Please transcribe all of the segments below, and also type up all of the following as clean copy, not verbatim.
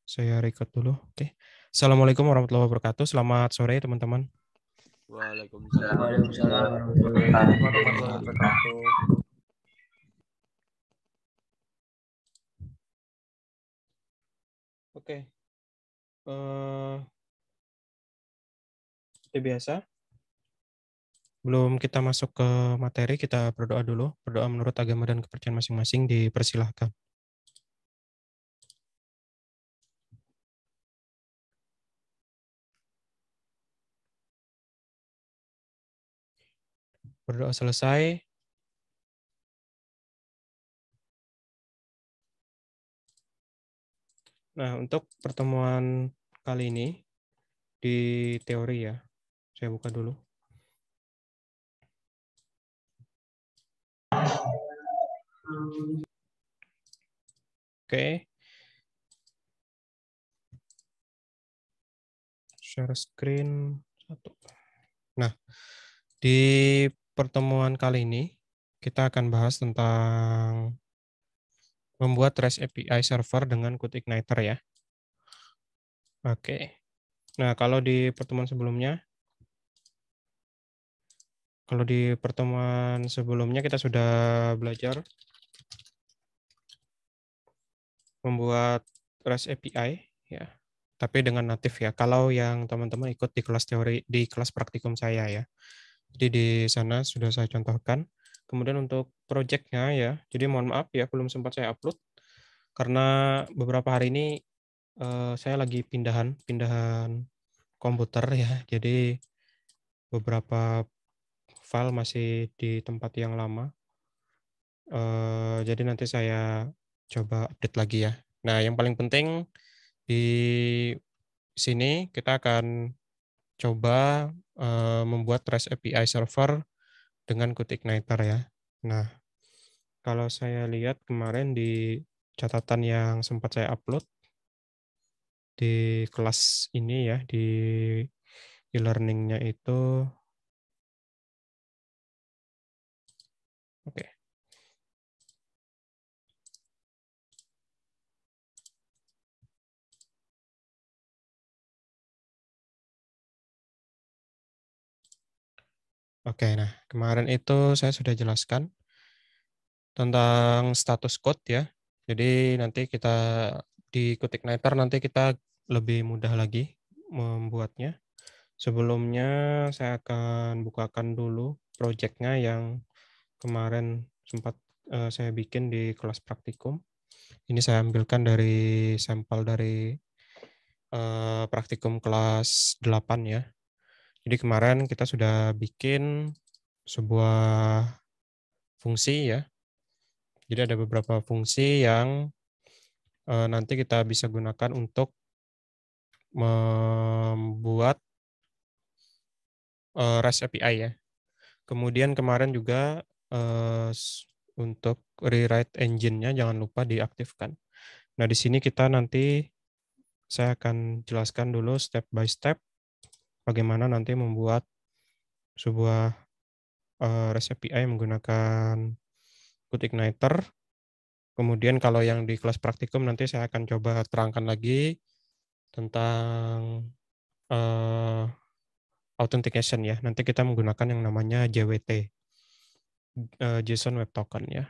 Saya record dulu. Oke. Assalamualaikum warahmatullahi wabarakatuh. Selamat sore, teman-teman. Waalaikumsalam Waalaikumsalam warahmatullahi warahmatullahi wabarakatuh. wabarakatuh. Oke. Seperti biasa, belum kita masuk ke materi, kita berdoa dulu. Berdoa menurut agama dan kepercayaan masing-masing, dipersilahkan. Berdoa selesai. Nah, untuk pertemuan kali ini di teori ya, saya buka dulu. Oke. Share screen satu. Nah, di pertemuan kali ini kita akan bahas tentang membuat REST API server dengan Qt Igniter ya. Oke. Nah, kalau di pertemuan sebelumnya kita sudah belajar membuat REST API ya, tapi dengan natif ya. Kalau yang teman-teman ikut di kelas teori, di kelas praktikum saya ya. Jadi di sana sudah saya contohkan. Kemudian untuk projectnya ya, jadi mohon maaf ya belum sempat saya upload karena beberapa hari ini saya lagi pindahan komputer ya. Jadi beberapa file masih di tempat yang lama. Jadi nanti saya coba update lagi ya. Nah, yang paling penting di sini kita akan coba membuat REST API server dengan Qt Igniter ya. Nah, kalau saya lihat kemarin di catatan yang sempat saya upload di kelas ini ya, di e-learning-nya itu, oke. Oke, nah kemarin itu saya sudah jelaskan tentang status code ya. Jadi nanti kita di Qt Igniter nanti kita lebih mudah lagi membuatnya. Sebelumnya saya akan bukakan dulu project-nya yang kemarin sempat saya bikin di kelas praktikum. Ini saya ambilkan dari sampel dari praktikum kelas 8 ya. Jadi kemarin kita sudah bikin sebuah fungsi ya. Jadi ada beberapa fungsi yang nanti kita bisa gunakan untuk membuat REST API ya. Kemudian kemarin juga untuk rewrite engine-nya jangan lupa diaktifkan. Nah, di sini kita nanti saya akan jelaskan dulu step by step bagaimana nanti membuat sebuah REST API menggunakan Qt Igniter. Kemudian kalau yang di kelas praktikum nanti saya akan coba terangkan lagi tentang uh, authentication ya. Nanti kita menggunakan yang namanya JWT, JSON Web Token ya.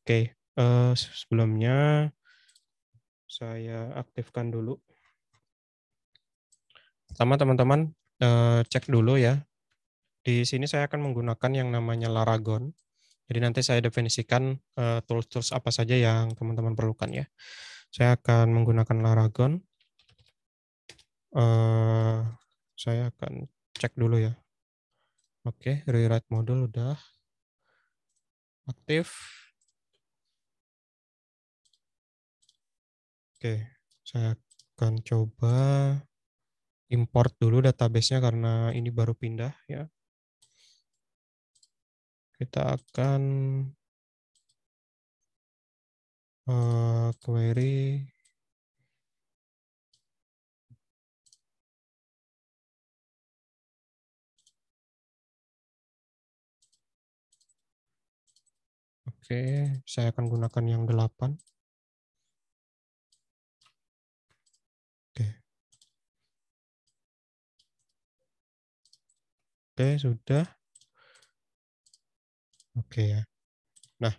Oke, sebelumnya saya aktifkan dulu. Pertama teman-teman cek dulu ya. Di sini saya akan menggunakan yang namanya Laragon. Jadi nanti saya definisikan tools-tools apa saja yang teman-teman perlukan ya. Saya akan menggunakan Laragon. Saya akan cek dulu ya. Oke, rewrite modul udah aktif. Oke, saya akan coba import dulu database-nya karena ini baru pindah ya. Kita akan query Oke, saya akan gunakan yang 8. Oke, sudah. Oke ya. Nah,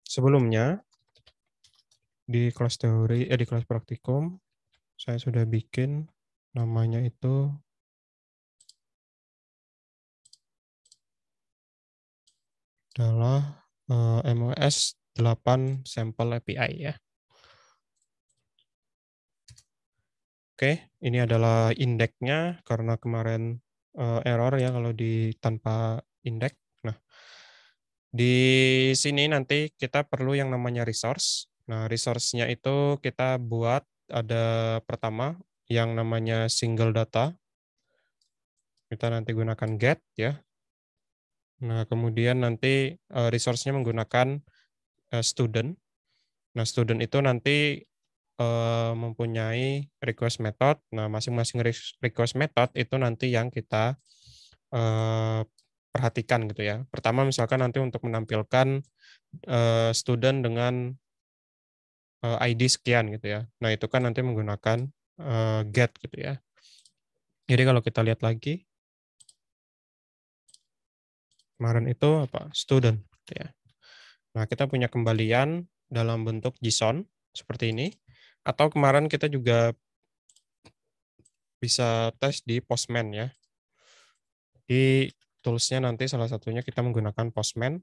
sebelumnya di kelas teori, di kelas praktikum, saya sudah bikin namanya itu adalah MOS 8 Sample API ya. Oke, ini adalah indeksnya karena kemarin error ya kalau di tanpa indeks. Nah, di sini nanti kita perlu yang namanya resource. Nah, resource-nya itu kita buat ada pertama yang namanya single data. Kita nanti gunakan get ya. Nah, kemudian nanti resource-nya menggunakan student. Nah, student itu nanti mempunyai request method. Nah, masing-masing request method itu nanti yang kita perhatikan gitu ya. Pertama misalkan nanti untuk menampilkan student dengan ID sekian gitu ya. Nah, itu kan nanti menggunakan get gitu ya. Jadi kalau kita lihat lagi, kemarin itu apa? Student gitu ya. Nah, kita punya kembalian dalam bentuk JSON seperti ini. Atau kemarin kita juga bisa tes di Postman ya. Di toolsnya nanti salah satunya kita menggunakan Postman.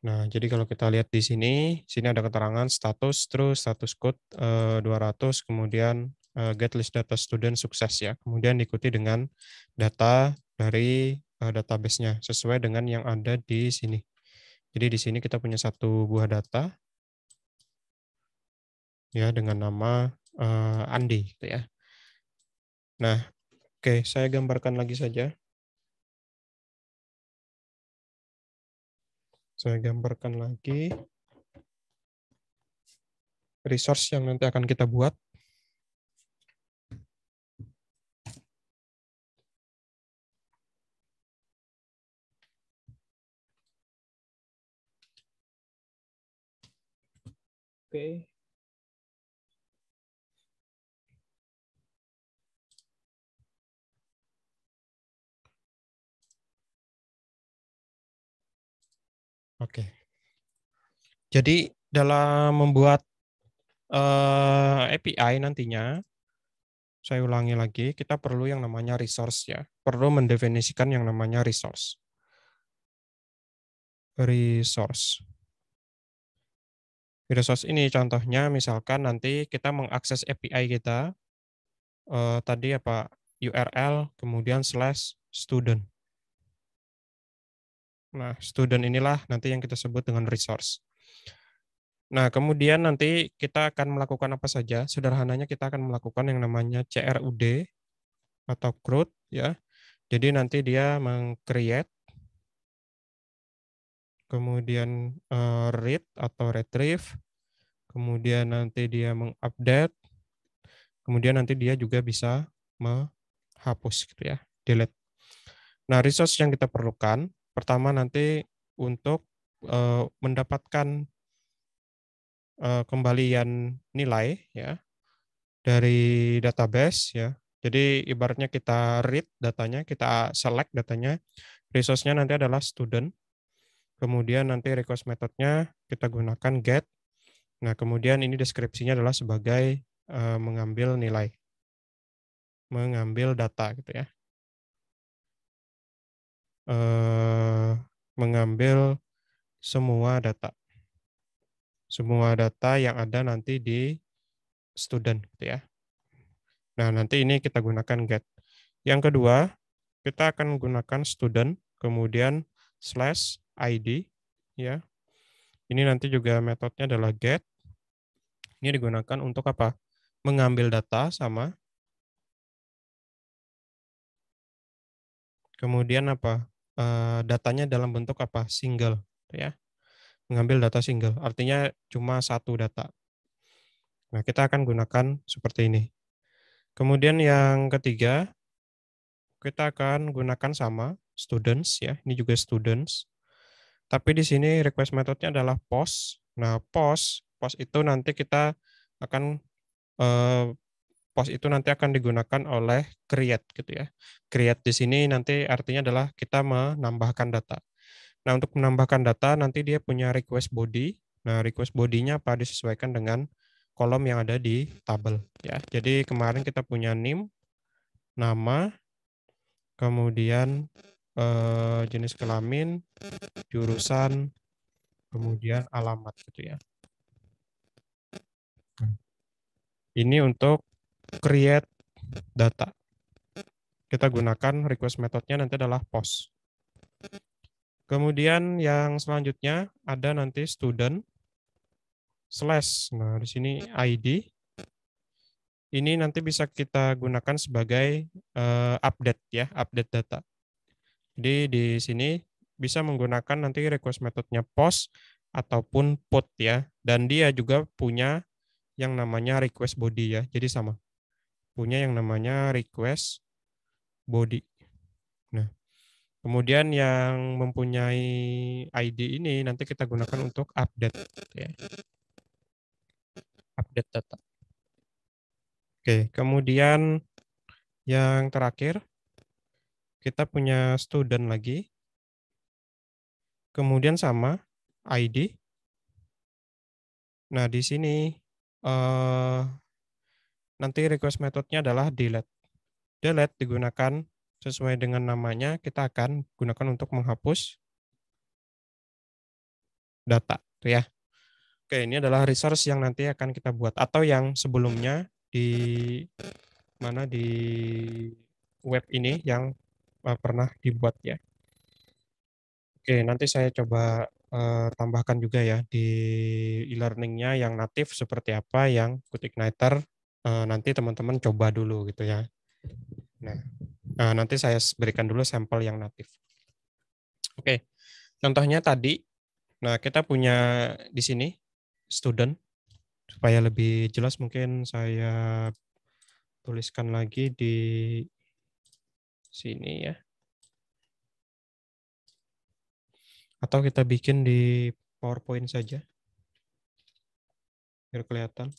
Nah, jadi kalau kita lihat di sini ada keterangan status, terus status code 200, kemudian get list data student sukses ya. Kemudian diikuti dengan data dari database-nya sesuai dengan yang ada di sini. Jadi di sini kita punya satu buah data ya dengan nama Andi gitu ya. Nah, oke, saya gambarkan lagi saja. Saya gambarkan lagi resource yang nanti akan kita buat. Oke. Oke. Jadi dalam membuat API nantinya, saya ulangi lagi, kita perlu yang namanya resource ya. Perlu mendefinisikan yang namanya resource. Resource. Resource ini contohnya misalkan nanti kita mengakses API kita, tadi apa, URL, kemudian /student. Nah, student inilah nanti yang kita sebut dengan resource. Nah, kemudian nanti kita akan melakukan apa saja? Sederhananya kita akan melakukan yang namanya CRUD atau CRUD ya. Jadi nanti dia meng-create, kemudian read atau retrieve, kemudian nanti dia mengupdate, kemudian nanti dia juga bisa menghapus gitu ya, delete. Nah, resource yang kita perlukan pertama nanti untuk mendapatkan kembalian nilai ya dari database ya. Jadi ibaratnya kita read datanya, kita select datanya, resource-nya nanti adalah student. Kemudian nanti request methodnya kita gunakan get. Nah, kemudian ini deskripsinya adalah sebagai mengambil nilai, mengambil data gitu ya. Mengambil semua data. Semua data yang ada nanti di student gitu ya. Nah, nanti ini kita gunakan get. Yang kedua, kita akan menggunakan student, kemudian /id ya. Ini nanti juga metodenya adalah get. Ini digunakan untuk apa? Mengambil data sama kemudian apa? Datanya dalam bentuk apa? Single ya. Mengambil data single. Artinya cuma satu data. Nah, kita akan gunakan seperti ini. Kemudian yang ketiga, kita akan gunakan sama students ya. Ini juga students. Tapi di sini request methodnya adalah post. Nah, post itu nanti kita akan post itu nanti akan digunakan oleh create gitu ya. Create di sini nanti artinya adalah kita menambahkan data. Nah, untuk menambahkan data nanti dia punya request body. Nah, request body-nya apa disesuaikan dengan kolom yang ada di tabel ya. Jadi kemarin kita punya name, nama, kemudian jenis kelamin, jurusan, kemudian alamat gitu ya. Ini untuk create data. Kita gunakan request methodnya nanti adalah post. Kemudian yang selanjutnya ada nanti student slash. Nah, di sini ID. Ini nanti bisa kita gunakan sebagai update ya, update data. Jadi di sini bisa menggunakan nanti request methodnya post ataupun put ya. Dan dia juga punya yang namanya request body ya. Jadi sama. Punya yang namanya request body. Nah, kemudian yang mempunyai ID ini nanti kita gunakan untuk update ya. Update data. Oke, kemudian yang terakhir kita punya student lagi. Kemudian sama ID. Nah, di sini nanti request methodnya adalah delete. Delete digunakan sesuai dengan namanya, kita akan gunakan untuk menghapus data, tuh ya. Oke, ini adalah resource yang nanti akan kita buat atau yang sebelumnya di mana di web ini yang pernah dibuat ya. Oke, nanti saya coba tambahkan juga ya di e-learning-nya yang natif seperti apa, yang Codeigniter nanti teman-teman coba dulu gitu ya. Nah, nanti saya berikan dulu sampel yang natif. Oke, contohnya tadi, nah kita punya di sini student, supaya lebih jelas mungkin saya tuliskan lagi di sini ya. Atau kita bikin di PowerPoint saja, biar kelihatan.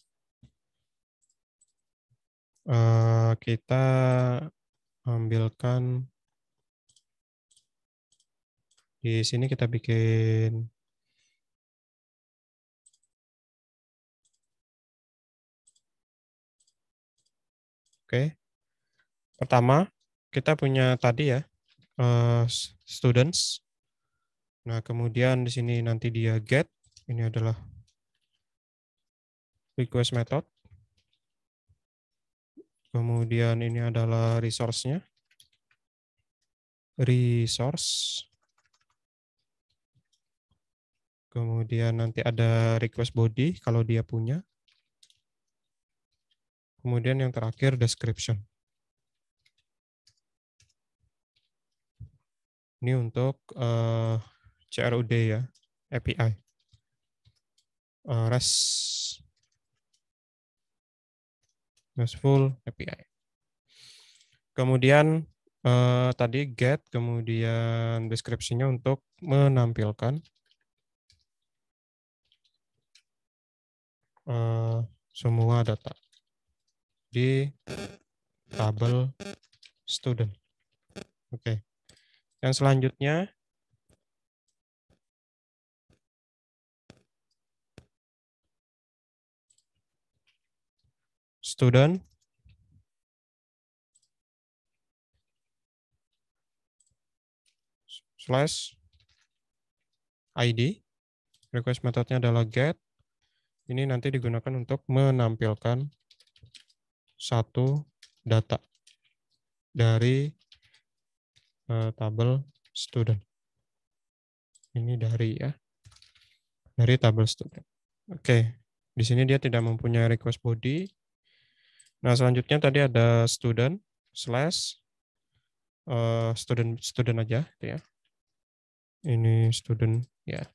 Kita ambilkan di sini, kita bikin oke. Pertama, kita punya tadi ya students. Nah, kemudian di sini nanti dia get, ini adalah request method. Kemudian ini adalah resource-nya. Resource. Kemudian nanti ada request body kalau dia punya. Kemudian yang terakhir description. Ini untuk CRUD ya, API. RESTful API. Kemudian tadi get, kemudian deskripsinya untuk menampilkan semua data di tabel student. Oke. Yang selanjutnya student slash ID. Request methodnya adalah get. Ini nanti digunakan untuk menampilkan satu data dari tabel student. Ini dari ya, dari tabel student. Oke, di sini dia tidak mempunyai request body. Nah, selanjutnya tadi ada student slash student aja ya. Ini student ya.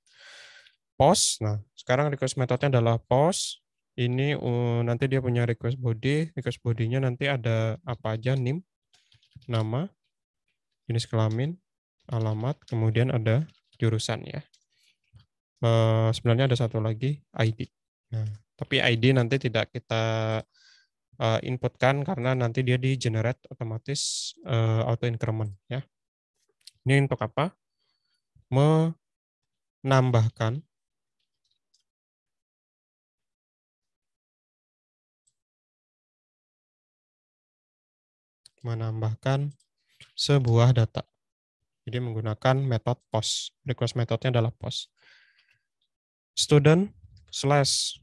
Post. Nah, sekarang request methodnya adalah post. Ini nanti dia punya request body. Request body-nya nanti ada apa aja, name, nama, jenis kelamin, alamat, kemudian ada jurusan ya. Sebenarnya ada satu lagi ID. Nah, tapi ID nanti tidak kita inputkan karena nanti dia di generate otomatis auto increment ya. Ini untuk apa? Menambahkan sebuah data. Jadi menggunakan metode post. Request metodenya adalah post. Student slash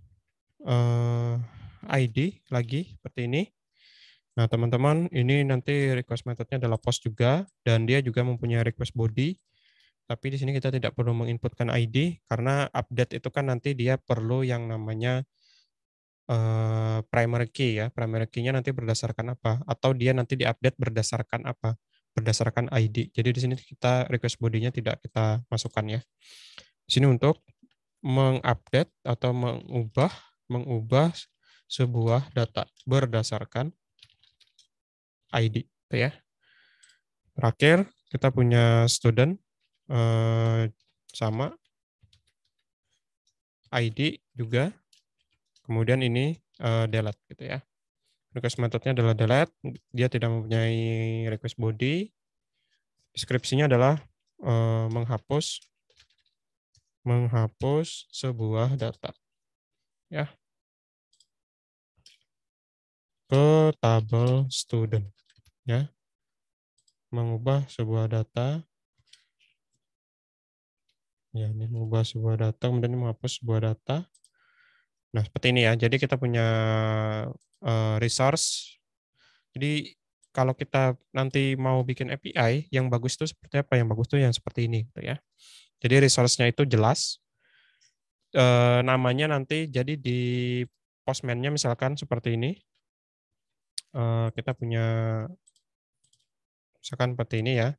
ID lagi seperti ini. Nah, teman-teman, ini nanti request metodenya adalah post juga, dan dia juga mempunyai request body. Tapi di sini kita tidak perlu menginputkan ID, karena update itu kan nanti dia perlu yang namanya primary key ya. Primary key-nya nanti berdasarkan apa? Atau dia nanti diupdate berdasarkan apa? Berdasarkan ID. Jadi di sini kita request body-nya tidak kita masukkan ya. Di sini untuk mengupdate atau mengubah sebuah data berdasarkan ID, gitu ya. Terakhir kita punya student sama ID juga. Kemudian ini delete gitu ya. Request methodnya adalah delete, dia tidak mempunyai request body. Deskripsinya adalah menghapus sebuah data ya ke tabel student ya. Mengubah sebuah data ya, ini mengubah sebuah data kemudian menghapus sebuah data. Nah, seperti ini ya. Jadi kita punya resource. Jadi kalau kita nanti mau bikin API, yang bagus itu seperti apa? Yang bagus itu yang seperti ini gitu ya. Jadi resource-nya itu jelas. Namanya nanti jadi di Postman-nya misalkan seperti ini. Kita punya misalkan seperti ini ya.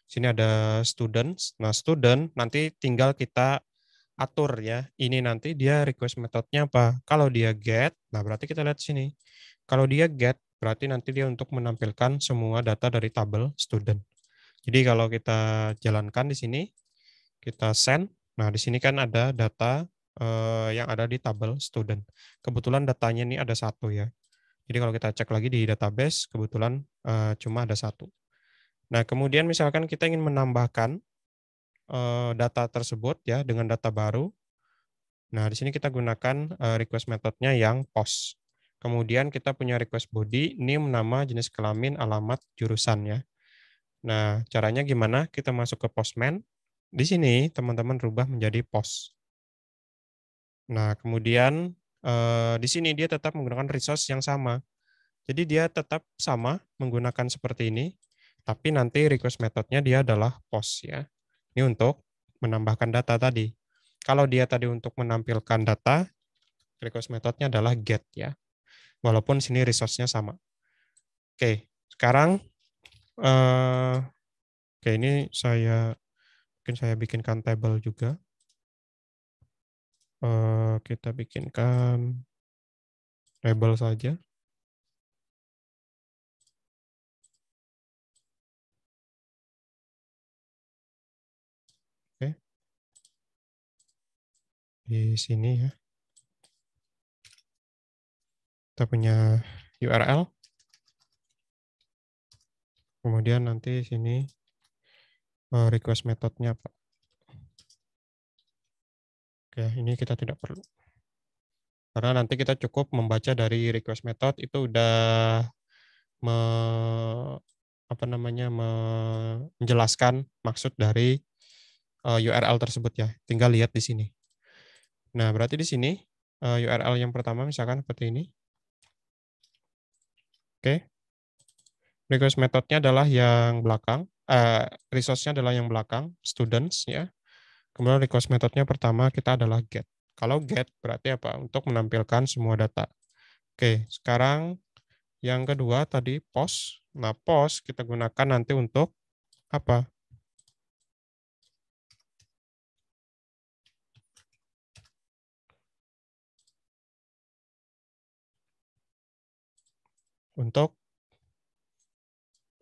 Sini ada students. Nah, student nanti tinggal kita atur ya. Ini nanti dia request metodenya apa? Kalau dia get, nah berarti kita lihat sini. Kalau dia get, berarti nanti dia untuk menampilkan semua data dari tabel student. Jadi kalau kita jalankan di sini, kita send. Nah, di sini kan ada data yang ada di tabel student. Kebetulan datanya ini ada satu ya. Jadi kalau kita cek lagi di database, kebetulan cuma ada satu. Nah, kemudian misalkan kita ingin menambahkan data tersebut ya dengan data baru. Nah, di sini kita gunakan request metodenya yang post. Kemudian kita punya request body, name, nama, jenis kelamin, alamat, jurusan ya. Nah, caranya gimana? Kita masuk ke Postman. Di sini teman-teman rubah menjadi post. Nah, kemudian di sini dia tetap menggunakan resource yang sama. Jadi dia tetap sama menggunakan seperti ini, tapi nanti request metodenya dia adalah post ya. Ini untuk menambahkan data tadi. Kalau dia tadi untuk menampilkan data, request metodenya adalah get ya. Walaupun sini resource-nya sama. Oke, sekarang ini mungkin saya bikinkan table juga. Kita bikinkan table saja. Oke. Di sini ya. Kita punya URL. Kemudian nanti sini request metodenya apa. Oke, ini kita tidak perlu. Karena nanti kita cukup membaca dari request method itu udah menjelaskan maksud dari URL tersebut ya. Tinggal lihat di sini. Nah, berarti di sini URL yang pertama misalkan seperti ini. Oke. Request methodnya adalah yang belakang, resource-nya adalah yang belakang, students ya. Kemudian request methodnya pertama kita adalah get. Kalau get berarti apa? Untuk menampilkan semua data. Oke, sekarang yang kedua tadi post. Nah, post kita gunakan nanti untuk apa? Untuk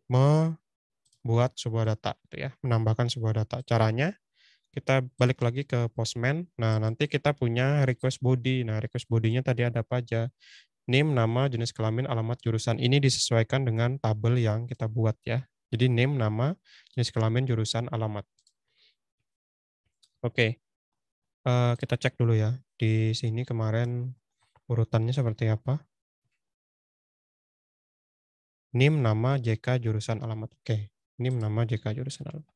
membuat sebuah data, gitu ya, menambahkan sebuah data. Caranya kita balik lagi ke Postman. Nah, nanti kita punya request body. Nah, request body-nya tadi ada apa aja? name, nama, jenis kelamin, alamat, jurusan. Ini disesuaikan dengan tabel yang kita buat ya. Jadi name, nama, jenis kelamin, jurusan, alamat. Oke, kita cek dulu ya. Di sini kemarin urutannya seperti apa. NIM, nama, JK, jurusan, alamat. Oke, NIM, nama, JK, jurusan, alamat.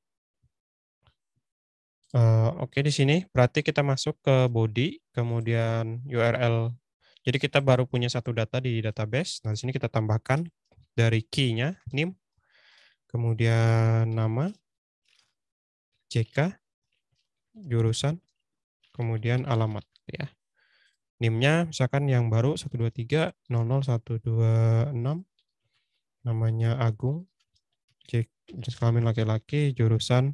Oke, di sini berarti kita masuk ke body, kemudian URL. Jadi kita baru punya satu data di database. Nah, di sini kita tambahkan dari key-nya, NIM, kemudian nama, JK, jurusan, kemudian alamat. Ya. NIM-nya misalkan yang baru 123 00126, namanya Agung, jenis kelamin laki-laki, jurusan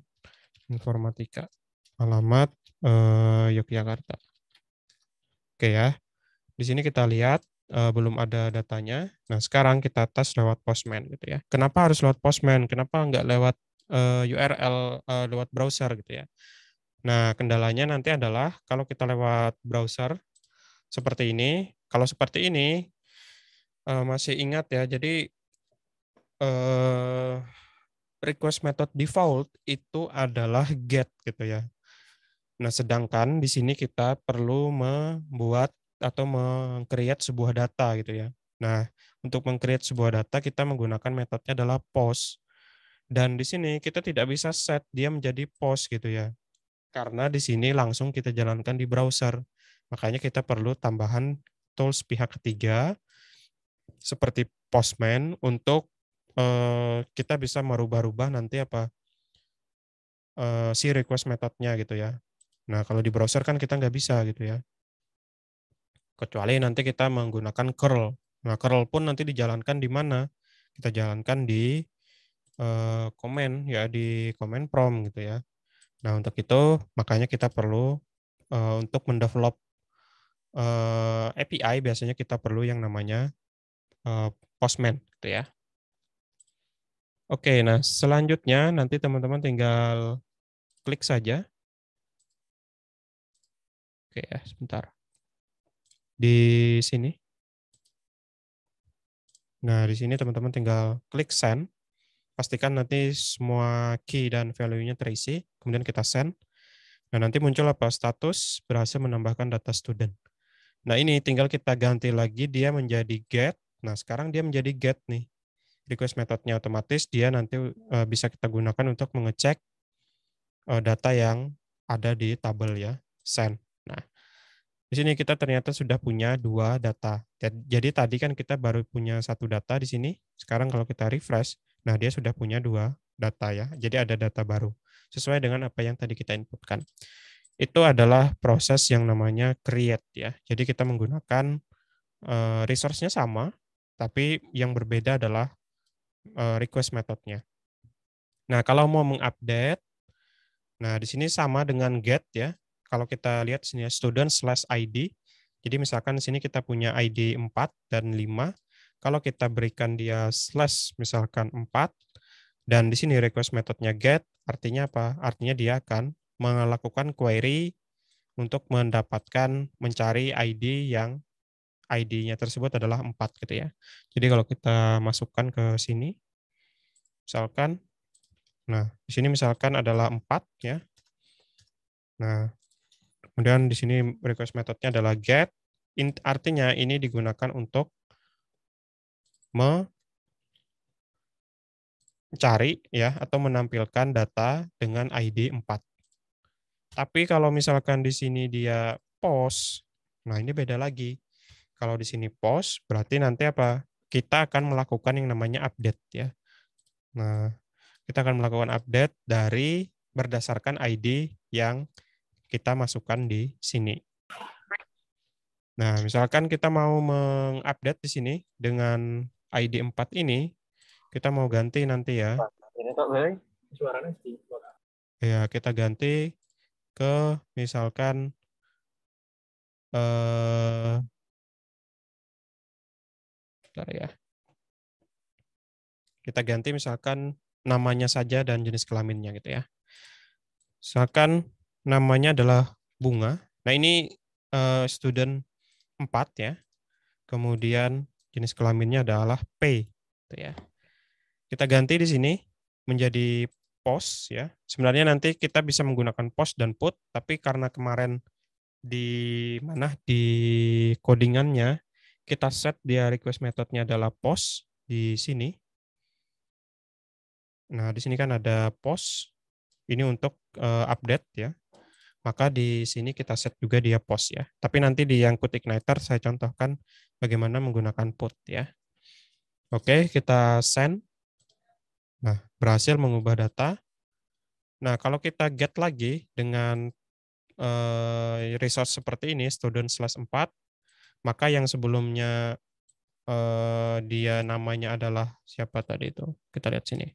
informatika, alamat Yogyakarta. Oke ya. Di sini kita lihat belum ada datanya. Nah, sekarang kita tes lewat Postman gitu ya. Kenapa harus lewat Postman? Kenapa nggak lewat URL lewat browser gitu ya? Nah, kendalanya nanti adalah kalau kita lewat browser seperti ini, kalau seperti ini masih ingat ya. Jadi eh, request method default itu adalah get gitu ya. Nah, sedangkan di sini kita perlu membuat atau meng-create sebuah data gitu ya. Nah, untuk meng-create sebuah data kita menggunakan metodenya adalah post. Dan di sini kita tidak bisa set dia menjadi post gitu ya. Karena di sini langsung kita jalankan di browser. Makanya kita perlu tambahan tools pihak ketiga seperti Postman untuk kita bisa merubah-rubah nanti apa si request methodnya gitu ya. Nah, kalau di browser kan kita nggak bisa gitu ya. Kecuali nanti kita menggunakan curl. Nah, curl pun nanti dijalankan di mana? Kita jalankan di komen ya, di comment prompt gitu ya. Nah, untuk itu makanya kita perlu untuk mendevelop API biasanya kita perlu yang namanya Postman gitu ya. Oke, nah selanjutnya nanti teman-teman tinggal klik saja. Oke ya, sebentar. Di sini. Nah, di sini teman-teman tinggal klik send. Pastikan nanti semua key dan value-nya terisi. Kemudian kita send. Nah, nanti muncul apa? Status berhasil menambahkan data student. Nah, ini tinggal kita ganti lagi dia menjadi get. Nah, sekarang dia menjadi get nih. Request methodnya otomatis dia nanti bisa kita gunakan untuk mengecek data yang ada di tabel ya, send. Nah, di sini kita ternyata sudah punya dua data. Jadi tadi kan kita baru punya satu data di sini. Sekarang kalau kita refresh, nah dia sudah punya dua data ya. Jadi ada data baru sesuai dengan apa yang tadi kita inputkan. Itu adalah proses yang namanya create ya. Jadi kita menggunakan resource-nya sama, tapi yang berbeda adalah request methodnya. Nah, kalau mau mengupdate, nah di sini sama dengan get ya. Kalau kita lihat sini ya, student/id. Jadi misalkan di sini kita punya ID 4 dan 5. Kalau kita berikan dia slash misalkan 4, dan di sini request methodnya get, artinya apa? Artinya dia akan melakukan query untuk mendapatkan mencari ID yang ID-nya tersebut adalah 4 gitu ya. Jadi kalau kita masukkan ke sini, misalkan, nah di sini misalkan adalah 4 ya. Nah, kemudian di sini request methodnya adalah get, artinya ini digunakan untuk mencari ya atau menampilkan data dengan ID 4. Tapi kalau misalkan di sini dia post, nah ini beda lagi. Kalau di sini post, berarti nanti apa? Kita akan melakukan yang namanya update ya. Nah, kita akan melakukan update dari berdasarkan ID yang kita masukkan di sini. Nah, misalkan kita mau mengupdate di sini dengan ID 4 ini, kita mau ganti nanti ya. Ini kok suaranya sih. Ya, kita ganti ke misalkan bentar ya. Kita ganti misalkan namanya saja dan jenis kelaminnya gitu ya. Misalkan namanya adalah Bunga. Nah, ini student 4 ya. kemudian jenis kelaminnya adalah P, gitu ya. Kita ganti di sini menjadi post ya. Sebenarnya nanti kita bisa menggunakan post dan put, tapi karena kemarin di codingannya kita set dia request methodnya adalah post di sini. Nah, di sini kan ada post ini untuk update ya. Maka di sini kita set juga dia post ya. Tapi nanti di yang Qt Igniter saya contohkan bagaimana menggunakan put ya. Oke, kita send. Nah, berhasil mengubah data. Nah, kalau kita get lagi dengan resource seperti ini, student/4, maka yang sebelumnya dia namanya adalah siapa tadi itu? Kita lihat sini.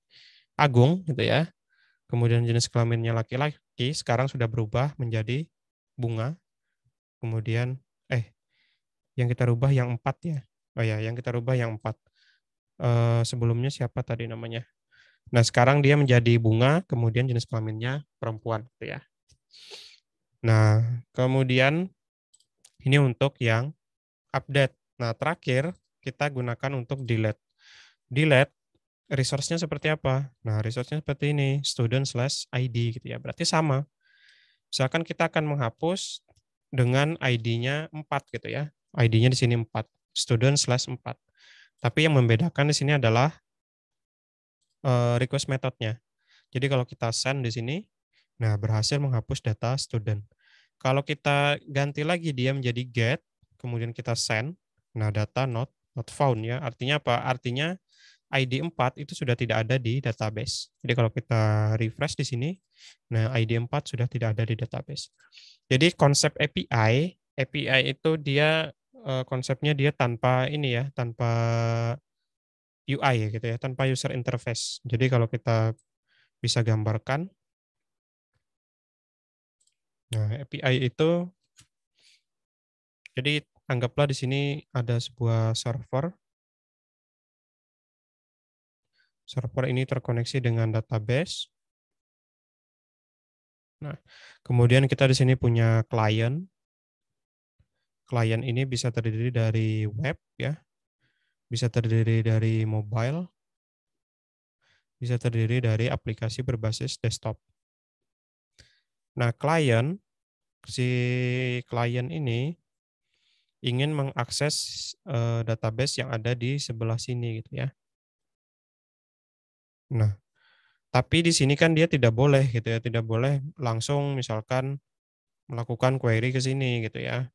Agung gitu ya. Kemudian jenis kelaminnya laki-laki, sekarang sudah berubah menjadi bunga. Kemudian yang kita rubah yang 4 ya. Oh ya, yang kita rubah yang 4. Sebelumnya siapa tadi namanya? Nah, sekarang dia menjadi bunga, kemudian jenis kelaminnya perempuan gitu ya. Nah, kemudian ini untuk yang update. Nah, terakhir kita gunakan untuk delete. Delete resource-nya seperti apa? Nah, resource-nya seperti ini, student/id gitu ya. Berarti sama. Misalkan kita akan menghapus dengan ID-nya 4 gitu ya. ID-nya di sini 4, student/4. Tapi yang membedakan di sini adalah request methodnya. Jadi kalau kita send di sini, nah berhasil menghapus data student. Kalau kita ganti lagi dia menjadi get, kemudian kita send, nah data not found ya. Artinya apa? Artinya ID 4 itu sudah tidak ada di database. Jadi kalau kita refresh di sini, nah ID 4 sudah tidak ada di database. Jadi konsep API itu dia konsepnya dia tanpa ini ya, tanpa UI ya gitu ya, tanpa user interface. Jadi kalau kita bisa gambarkan, nah API itu, jadi anggaplah di sini ada sebuah server. Server ini terkoneksi dengan database. Nah, kemudian kita di sini punya klien. Klien ini bisa terdiri dari web ya, bisa terdiri dari mobile, bisa terdiri dari aplikasi berbasis desktop. Nah, si klien ini ingin mengakses database yang ada di sebelah sini gitu ya. Nah, tapi di sini kan dia tidak boleh gitu ya, tidak boleh langsung misalkan melakukan query ke sini gitu ya.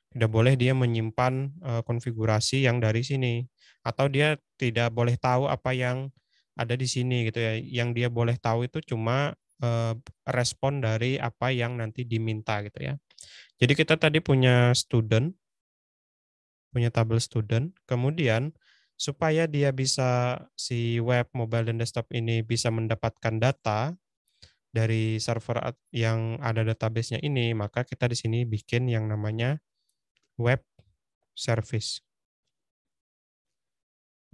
Tidak boleh dia menyimpan konfigurasi yang dari sini, atau dia tidak boleh tahu apa yang ada di sini gitu ya. Yang dia boleh tahu itu cuma respon dari apa yang nanti diminta gitu ya. Jadi kita tadi punya tabel student, kemudian supaya dia bisa, si web, mobile, dan desktop ini bisa mendapatkan data dari server yang ada database-nya ini, maka kita di sini bikin yang namanya web service.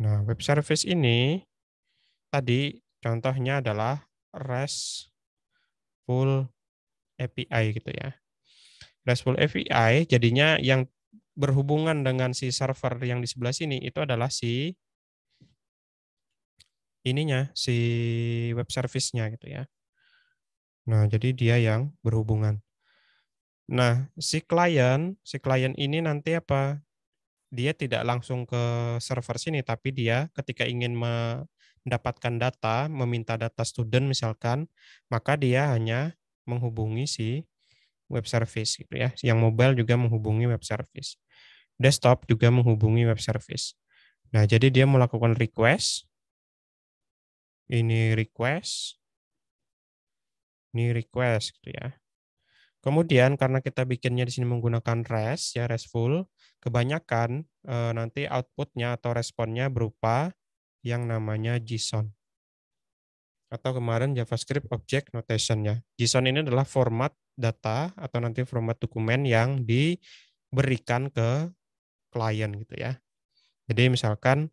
Nah, web service ini tadi contohnya adalah RESTful API gitu ya. RESTful API jadinya yang berhubungan dengan si server yang di sebelah sini itu adalah si web service-nya gitu ya. Nah, jadi dia yang berhubungan. Nah, si klien ini nanti apa? Dia tidak langsung ke server sini, tapi dia ketika ingin mendapatkan data, meminta data student misalkan, maka dia hanya menghubungi si web service gitu ya. Yang mobile juga menghubungi web service. Desktop juga menghubungi web service. Nah, jadi dia melakukan request, ini request, gitu ya. Kemudian karena kita bikinnya di sini menggunakan REST ya, RESTful, kebanyakan nanti outputnya atau responnya berupa yang namanya JSON. Atau kemarin JavaScript Object Notation ya. JSON ini adalah format data atau nanti format dokumen yang diberikan ke klien gitu ya. Jadi misalkan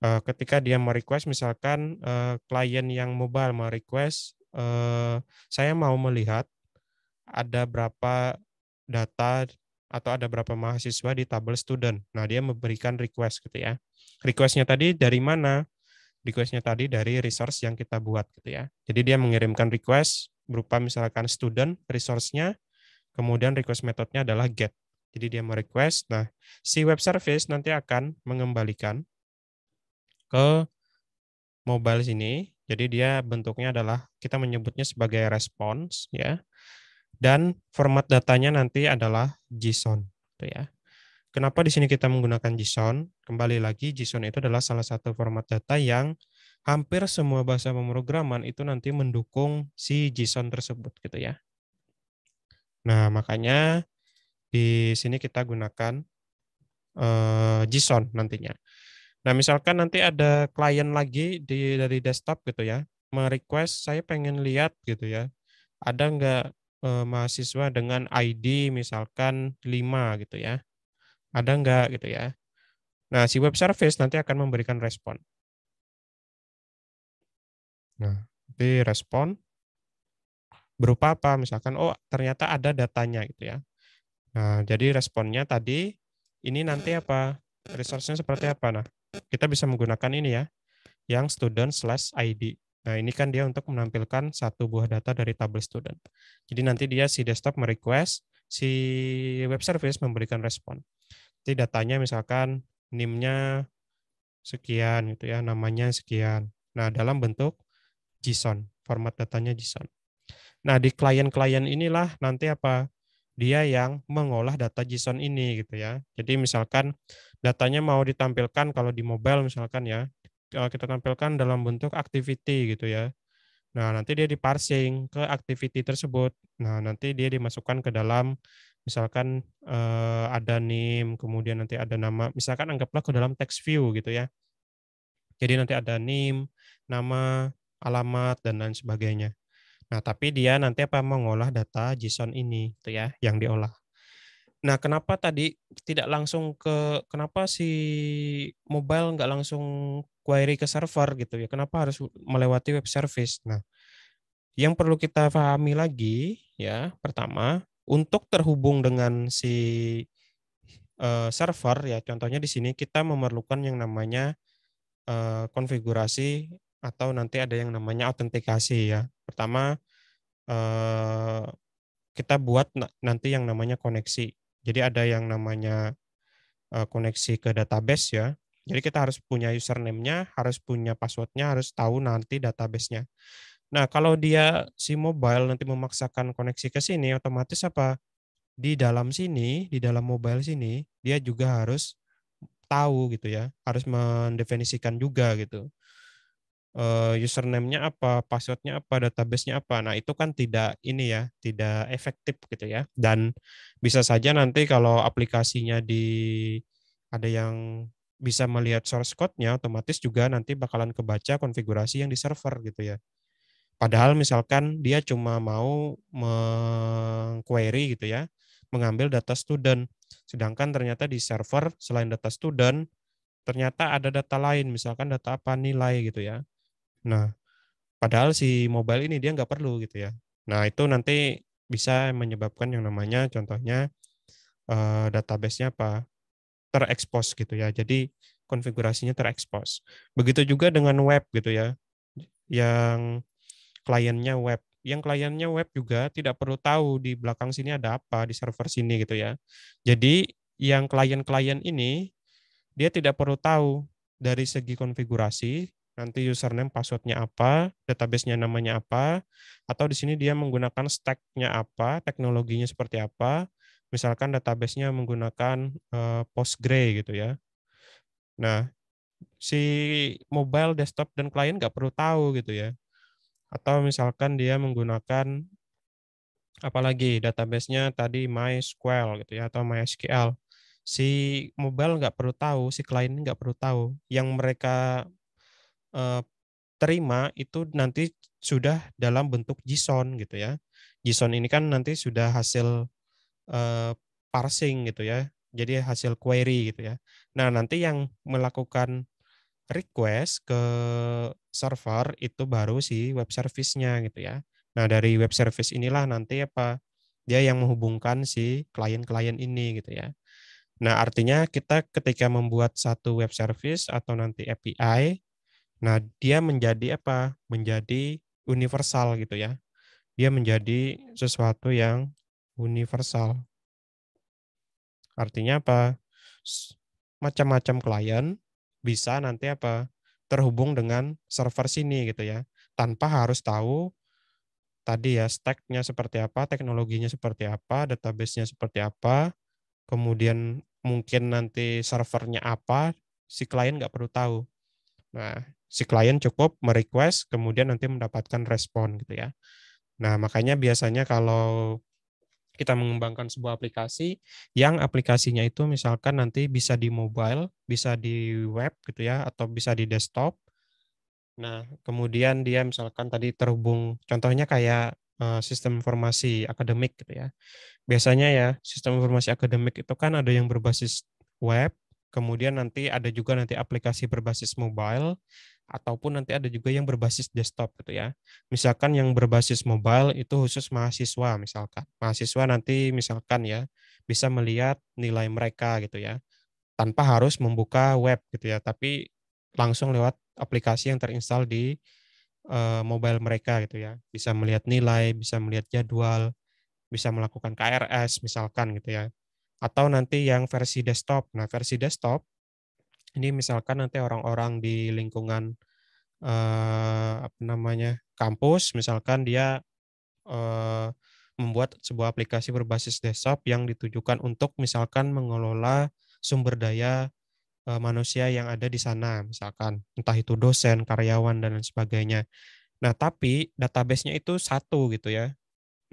ketika dia merequest, misalkan klien yang mobile merequest, saya mau melihat ada berapa data atau ada berapa mahasiswa di tabel student. Nah, dia memberikan request gitu ya. Requestnya tadi dari mana? Requestnya tadi dari resource yang kita buat gitu ya. Jadi dia mengirimkan request berupa misalkan student resource-nya, kemudian request metodenya adalah get. Jadi dia merequest. Nah, si web service nanti akan mengembalikan ke mobile sini. Jadi dia bentuknya adalah kita menyebutnya sebagai response ya. Dan format datanya nanti adalah JSON gitu ya. Kenapa di sini kita menggunakan JSON? Kembali lagi JSON itu adalah salah satu format data yang hampir semua bahasa pemrograman itu nanti mendukung si JSON tersebut gitu ya. Nah, makanya di sini kita gunakan JSON nantinya. Nah, misalkan nanti ada klien lagi dari desktop gitu ya, merequest saya pengen lihat gitu ya, ada nggak mahasiswa dengan ID misalkan 5 gitu ya, ada nggak gitu ya. Nah, si web service nanti akan memberikan respon. Nah, nanti respon berupa apa? Misalkan, oh ternyata ada datanya gitu ya. Nah, jadi responnya tadi, ini nanti apa? Resource-nya seperti apa? Nah, kita bisa menggunakan ini ya, yang student/id. Nah, ini kan dia untuk menampilkan satu buah data dari tabel student. Jadi nanti dia si desktop merequest, si web service memberikan respon. Jadi datanya misalkan NIM-nya sekian gitu ya, namanya sekian. Nah, dalam bentuk JSON, format datanya JSON. Nah, di klien-klien inilah nanti apa? Dia yang mengolah data JSON ini gitu ya. Jadi misalkan datanya mau ditampilkan kalau di mobile misalkan ya, kita tampilkan dalam bentuk activity gitu ya. Nah, nanti dia diparsing ke activity tersebut. Nah, nanti dia dimasukkan ke dalam misalkan ada NIM, kemudian nanti ada nama, misalkan anggaplah ke dalam text view gitu ya. Jadi nanti ada NIM, nama, alamat, dan lain sebagainya. Nah, tapi dia nanti apa mengolah data JSON ini, itu ya, yang diolah. Nah, kenapa tadi tidak langsung kenapa si mobile nggak langsung query ke server gitu ya? Kenapa harus melewati web service? Nah, yang perlu kita pahami lagi ya, pertama, untuk terhubung dengan si server ya, contohnya di sini kita memerlukan yang namanya konfigurasi atau nanti ada yang namanya autentikasi ya. Pertama, eh, kita buat nanti yang namanya koneksi. Jadi ada yang namanya koneksi ke database ya. Jadi kita harus punya username-nya, harus punya password-nya, harus tahu nanti database-nya. Nah, kalau dia si mobile nanti memaksakan koneksi ke sini, otomatis apa? Di dalam sini, di dalam mobile sini, dia juga harus tahu gitu ya, harus mendefinisikan juga gitu. Username-nya apa, password-nya apa, database-nya apa. Nah, itu kan tidak ini ya, tidak efektif gitu ya. Dan bisa saja nanti kalau aplikasinya ada yang bisa melihat source code-nya, otomatis juga nanti bakalan kebaca konfigurasi yang di server gitu ya. Padahal misalkan dia cuma mau meng-query gitu ya, mengambil data student. Sedangkan ternyata di server selain data student, ternyata ada data lain, misalkan data apa nilai gitu ya. Nah, padahal si mobile ini dia nggak perlu gitu ya. Nah, itu nanti bisa menyebabkan yang namanya contohnya database-nya apa? Terekspos gitu ya. Jadi konfigurasinya terekspos. Begitu juga dengan web gitu ya. Yang kliennya web. Yang kliennya web juga tidak perlu tahu di belakang sini ada apa di server sini gitu ya. Jadi yang klien-klien ini dia tidak perlu tahu dari segi konfigurasi, nanti username, password-nya apa, database-nya namanya apa, atau di sini dia menggunakan stack-nya apa, teknologinya seperti apa. Misalkan database-nya menggunakan Postgre gitu ya. Nah, si mobile, desktop, dan klien nggak perlu tahu gitu ya. Atau misalkan dia menggunakan apalagi database-nya tadi MySQL gitu ya, atau MySQL. Si mobile nggak perlu tahu, si klien nggak perlu tahu. Yang mereka eh, terima itu nanti sudah dalam bentuk JSON gitu ya. JSON ini kan nanti sudah hasil eh, parsing gitu ya. Jadi hasil query gitu ya. Nah, nanti yang melakukan request ke server itu baru si web service-nya gitu ya. Nah, dari web service inilah nanti apa? Dia yang menghubungkan si klien-klien ini gitu ya. Nah, artinya kita ketika membuat satu web service atau nanti API, nah dia menjadi apa? Menjadi universal gitu ya. Dia menjadi sesuatu yang universal. Artinya apa? Macam-macam klien bisa nanti apa? Terhubung dengan server sini gitu ya. Tanpa harus tahu tadi ya stack-nya seperti apa, teknologinya seperti apa, database-nya seperti apa, kemudian mungkin nanti servernya apa, si klien nggak perlu tahu. Nah, si klien cukup merequest, kemudian nanti mendapatkan respon gitu ya. Nah, makanya biasanya kalau kita mengembangkan sebuah aplikasi, yang aplikasinya itu misalkan nanti bisa di mobile, bisa di web gitu ya, atau bisa di desktop. Nah, kemudian dia misalkan tadi terhubung, contohnya kayak sistem informasi akademik gitu ya. Biasanya ya, sistem informasi akademik itu kan ada yang berbasis web, kemudian nanti ada juga nanti aplikasi berbasis mobile, ataupun nanti ada juga yang berbasis desktop gitu ya. Misalkan yang berbasis mobile itu khusus mahasiswa misalkan. Mahasiswa nanti misalkan ya bisa melihat nilai mereka gitu ya, tanpa harus membuka web gitu ya, tapi langsung lewat aplikasi yang terinstal di mobile mereka gitu ya. Bisa melihat nilai, bisa melihat jadwal, bisa melakukan KRS misalkan gitu ya. Atau nanti yang versi desktop. Nah, versi desktop ini misalkan nanti orang-orang di lingkungan apa namanya? Kampus misalkan dia eh, membuat sebuah aplikasi berbasis desktop yang ditujukan untuk misalkan mengelola sumber daya manusia yang ada di sana misalkan entah itu dosen, karyawan dan lain sebagainya. Nah, tapi database-nya itu satu gitu ya.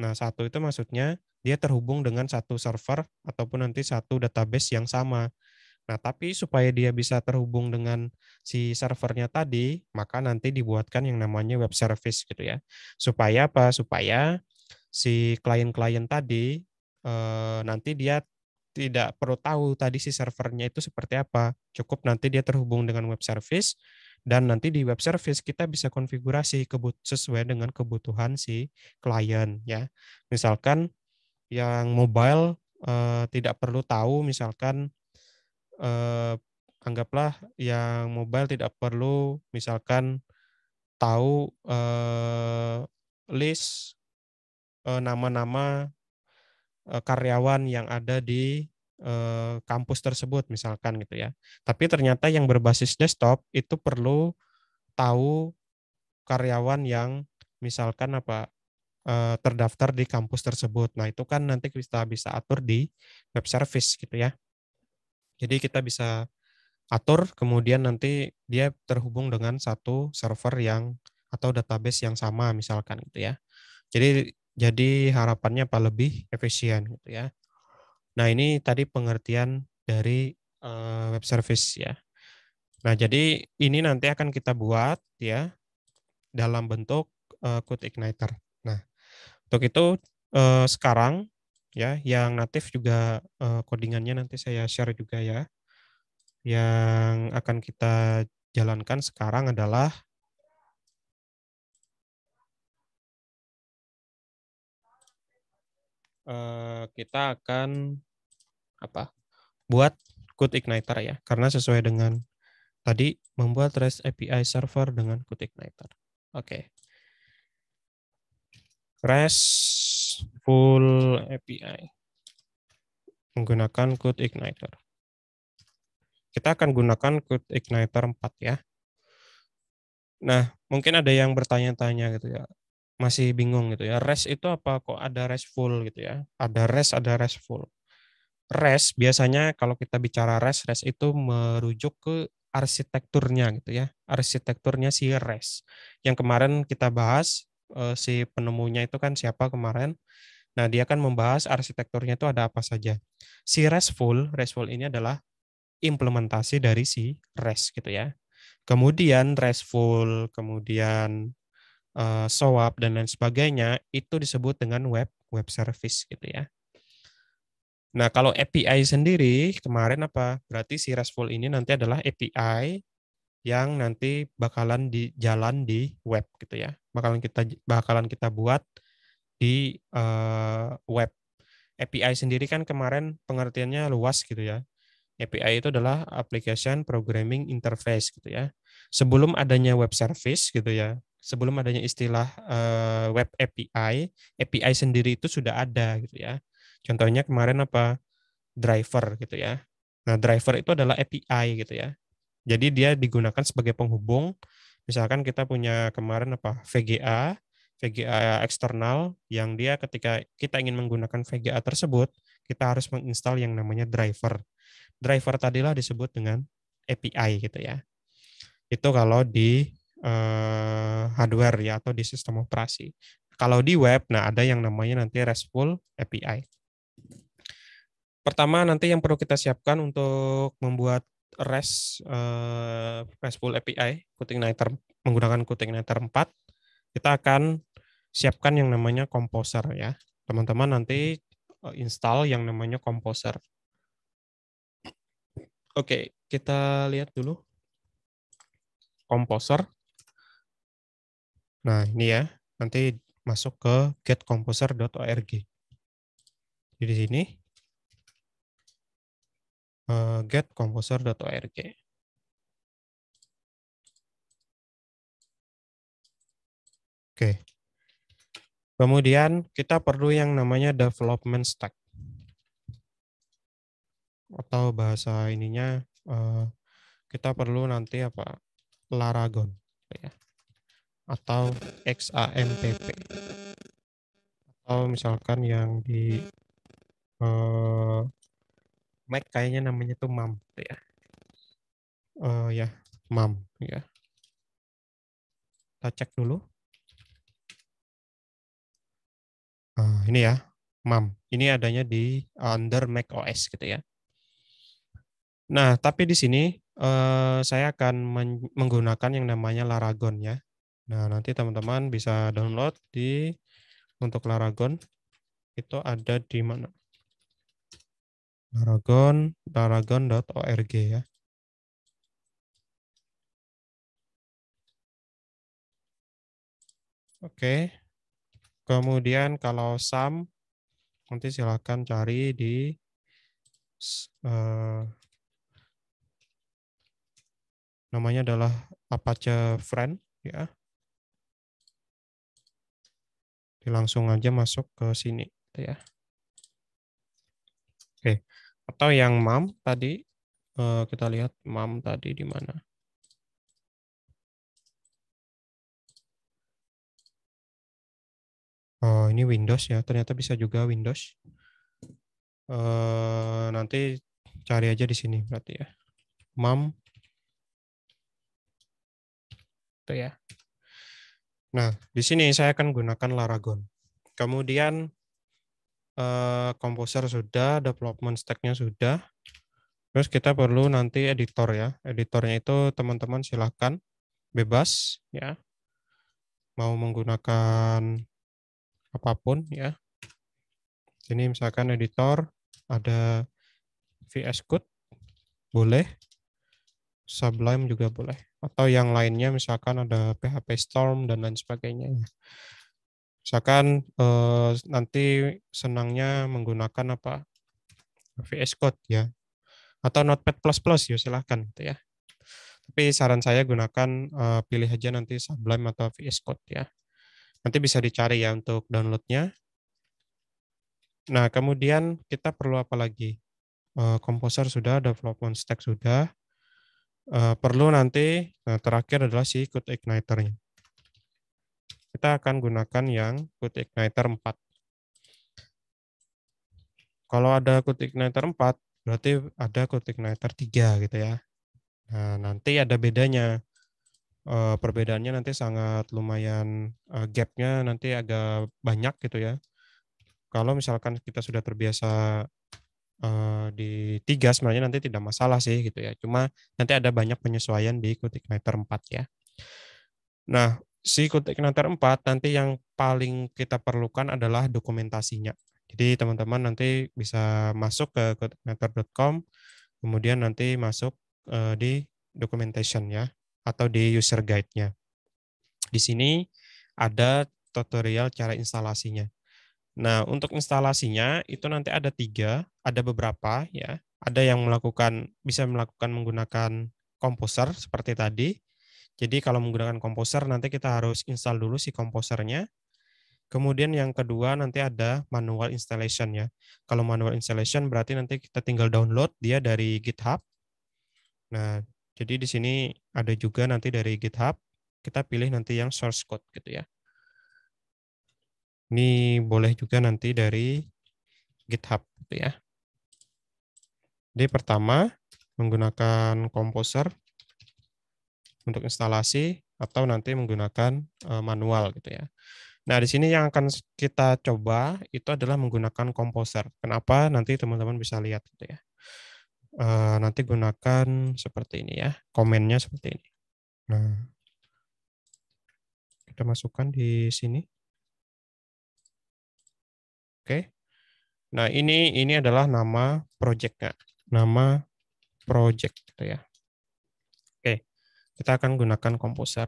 Nah, satu itu maksudnya dia terhubung dengan satu server ataupun nanti satu database yang sama. Nah, tapi supaya dia bisa terhubung dengan si servernya tadi, maka nanti dibuatkan yang namanya web service gitu ya. Supaya apa? Supaya si klien-klien tadi nanti dia tidak perlu tahu tadi si servernya itu seperti apa. Cukup nanti dia terhubung dengan web service dan nanti di web service kita bisa konfigurasi sesuai dengan kebutuhan si klien ya. Misalkan yang mobile tidak perlu tahu misalkan eh, anggaplah yang mobile tidak perlu misalkan tahu list nama-nama karyawan yang ada di kampus tersebut misalkan gitu ya. Tapi ternyata yang berbasis desktop itu perlu tahu karyawan yang misalkan apa terdaftar di kampus tersebut. Nah, itu kan nanti kita bisa atur di web service gitu ya. Jadi kita bisa atur kemudian nanti dia terhubung dengan satu server yang atau database yang sama misalkan gitu ya. Jadi harapannya apa lebih efisien gitu ya. Nah, ini tadi pengertian dari web service ya. Nah, jadi ini nanti akan kita buat ya dalam bentuk Code Igniter. Nah, untuk itu sekarang ya yang natif juga codingannya nanti saya share juga ya. Yang akan kita jalankan sekarang adalah kita akan apa? Buat Code Igniter ya, karena sesuai dengan tadi membuat REST API server dengan Code Igniter. Oke. RESTful API menggunakan Code Igniter. Kita akan gunakan Code Igniter 4 ya. Nah, mungkin ada yang bertanya-tanya gitu ya. Masih bingung gitu ya. REST itu apa kok ada RESTful gitu ya. Ada REST, ada RESTful. REST biasanya kalau kita bicara REST, REST itu merujuk ke arsitekturnya gitu ya. Arsitekturnya si REST. Yang kemarin kita bahas si penemunya itu kan siapa kemarin. Nah, dia kan membahas arsitekturnya itu ada apa saja. Si RESTful ini adalah implementasi dari si REST gitu ya. Kemudian RESTful, kemudian SOAP dan lain sebagainya itu disebut dengan web service gitu ya. Nah, kalau API sendiri kemarin apa? Berarti si RESTful ini nanti adalah API yang nanti bakalan jalan di web gitu ya. Bakalan kita buat di web API sendiri kan kemarin pengertiannya luas gitu ya. API itu adalah Application Programming Interface gitu ya. Sebelum adanya web service gitu ya, sebelum adanya istilah web API, API sendiri itu sudah ada gitu ya. Contohnya kemarin apa? Driver gitu ya. Nah, driver itu adalah API gitu ya. Jadi dia digunakan sebagai penghubung. Misalkan kita punya kemarin apa? VGA eksternal yang dia ketika kita ingin menggunakan VGA tersebut, kita harus menginstal yang namanya driver. Driver tadilah disebut dengan API gitu ya. Itu kalau di hardware ya atau di sistem operasi. Kalau di web, nah ada yang namanya nanti RESTful API. Pertama nanti yang perlu kita siapkan untuk membuat RESTful API Qt menggunakan Qt Igniter 4, kita akan siapkan yang namanya Composer ya. Teman-teman nanti install yang namanya Composer. Oke, kita lihat dulu Composer. Nah, ini ya. Nanti masuk ke getcomposer.org. Jadi di sini getcomposer.org. Oke. Kemudian kita perlu yang namanya development stack. Atau bahasa ininya kita perlu nanti apa? Laragon ya. Atau XAMPP. Atau misalkan yang di Mac kayaknya namanya tuh MAM ya. Ya, MAM ya. Kita cek dulu. Ini ya, MAM. Ini adanya di under Mac OS gitu ya. Nah, tapi di sini saya akan menggunakan yang namanya Laragon ya. Nah, nanti teman-teman bisa download untuk Laragon. Itu ada di mana? Laragon.org ya. Oke. Kemudian kalau SAM, nanti silakan cari di namanya adalah Apache Friend ya. Langsung aja masuk ke sini ya. Oke. Atau yang MAM tadi kita lihat MAM tadi di mana. Oh, ini Windows ya. Ternyata bisa juga Windows. Nanti cari aja di sini berarti ya. MAM itu ya. Nah, di sini saya akan gunakan Laragon. Kemudian Composer sudah, development stack-nya sudah. Terus kita perlu nanti editor ya. Editornya itu teman-teman silahkan bebas ya. Mau menggunakan apapun ya. Sini misalkan editor ada VS Code boleh, Sublime juga boleh. Atau yang lainnya misalkan ada PHP Storm dan lain sebagainya. Misalkan nanti senangnya menggunakan apa? VS Code ya. Atau Notepad++ ya silahkan gitu ya. Tapi saran saya gunakan pilih aja nanti Sublime atau VS Code ya. Nanti bisa dicari ya untuk downloadnya. Nah, kemudian kita perlu apa lagi? Composer sudah, development stack sudah. Perlu nanti, terakhir adalah si Qt Igniter-nya. Kita akan gunakan yang Qt Igniter 4. Kalau ada Qt Igniter 4, berarti ada Qt Igniter 3 gitu ya. Nah, nanti ada bedanya. Perbedaannya nanti sangat lumayan, gap-nya nanti agak banyak gitu ya. Kalau misalkan kita sudah terbiasa di 3 sebenarnya nanti tidak masalah sih gitu ya. Cuma nanti ada banyak penyesuaian di Qt Igniter 4 ya. Nah, si Qt Igniter 4 nanti yang paling kita perlukan adalah dokumentasinya. Jadi teman-teman nanti bisa masuk ke qtigniter.com, kemudian nanti masuk di documentation ya, atau di user guide-nya. Di sini ada tutorial cara instalasinya. Nah, untuk instalasinya itu nanti ada 3, ada beberapa ya. Ada yang bisa melakukan menggunakan Composer seperti tadi. Jadi kalau menggunakan Composer nanti kita harus install dulu si komposernya. Kemudian yang kedua nanti ada manual installation ya. Kalau manual installation berarti nanti kita tinggal download dia dari GitHub. Nah, jadi di sini ada juga nanti dari GitHub, kita pilih nanti yang source code gitu ya. Ini boleh juga nanti dari GitHub gitu ya. Jadi pertama menggunakan Composer untuk instalasi atau nanti menggunakan manual gitu ya. Nah, di sini yang akan kita coba itu adalah menggunakan Composer. Kenapa? Nanti teman-teman bisa lihat gitu ya. Nanti gunakan seperti ini ya, komennya seperti ini. Nah, kita masukkan di sini. Oke. Nah, ini adalah nama project-nya. Nama project gitu ya. Oke. Kita akan gunakan Composer.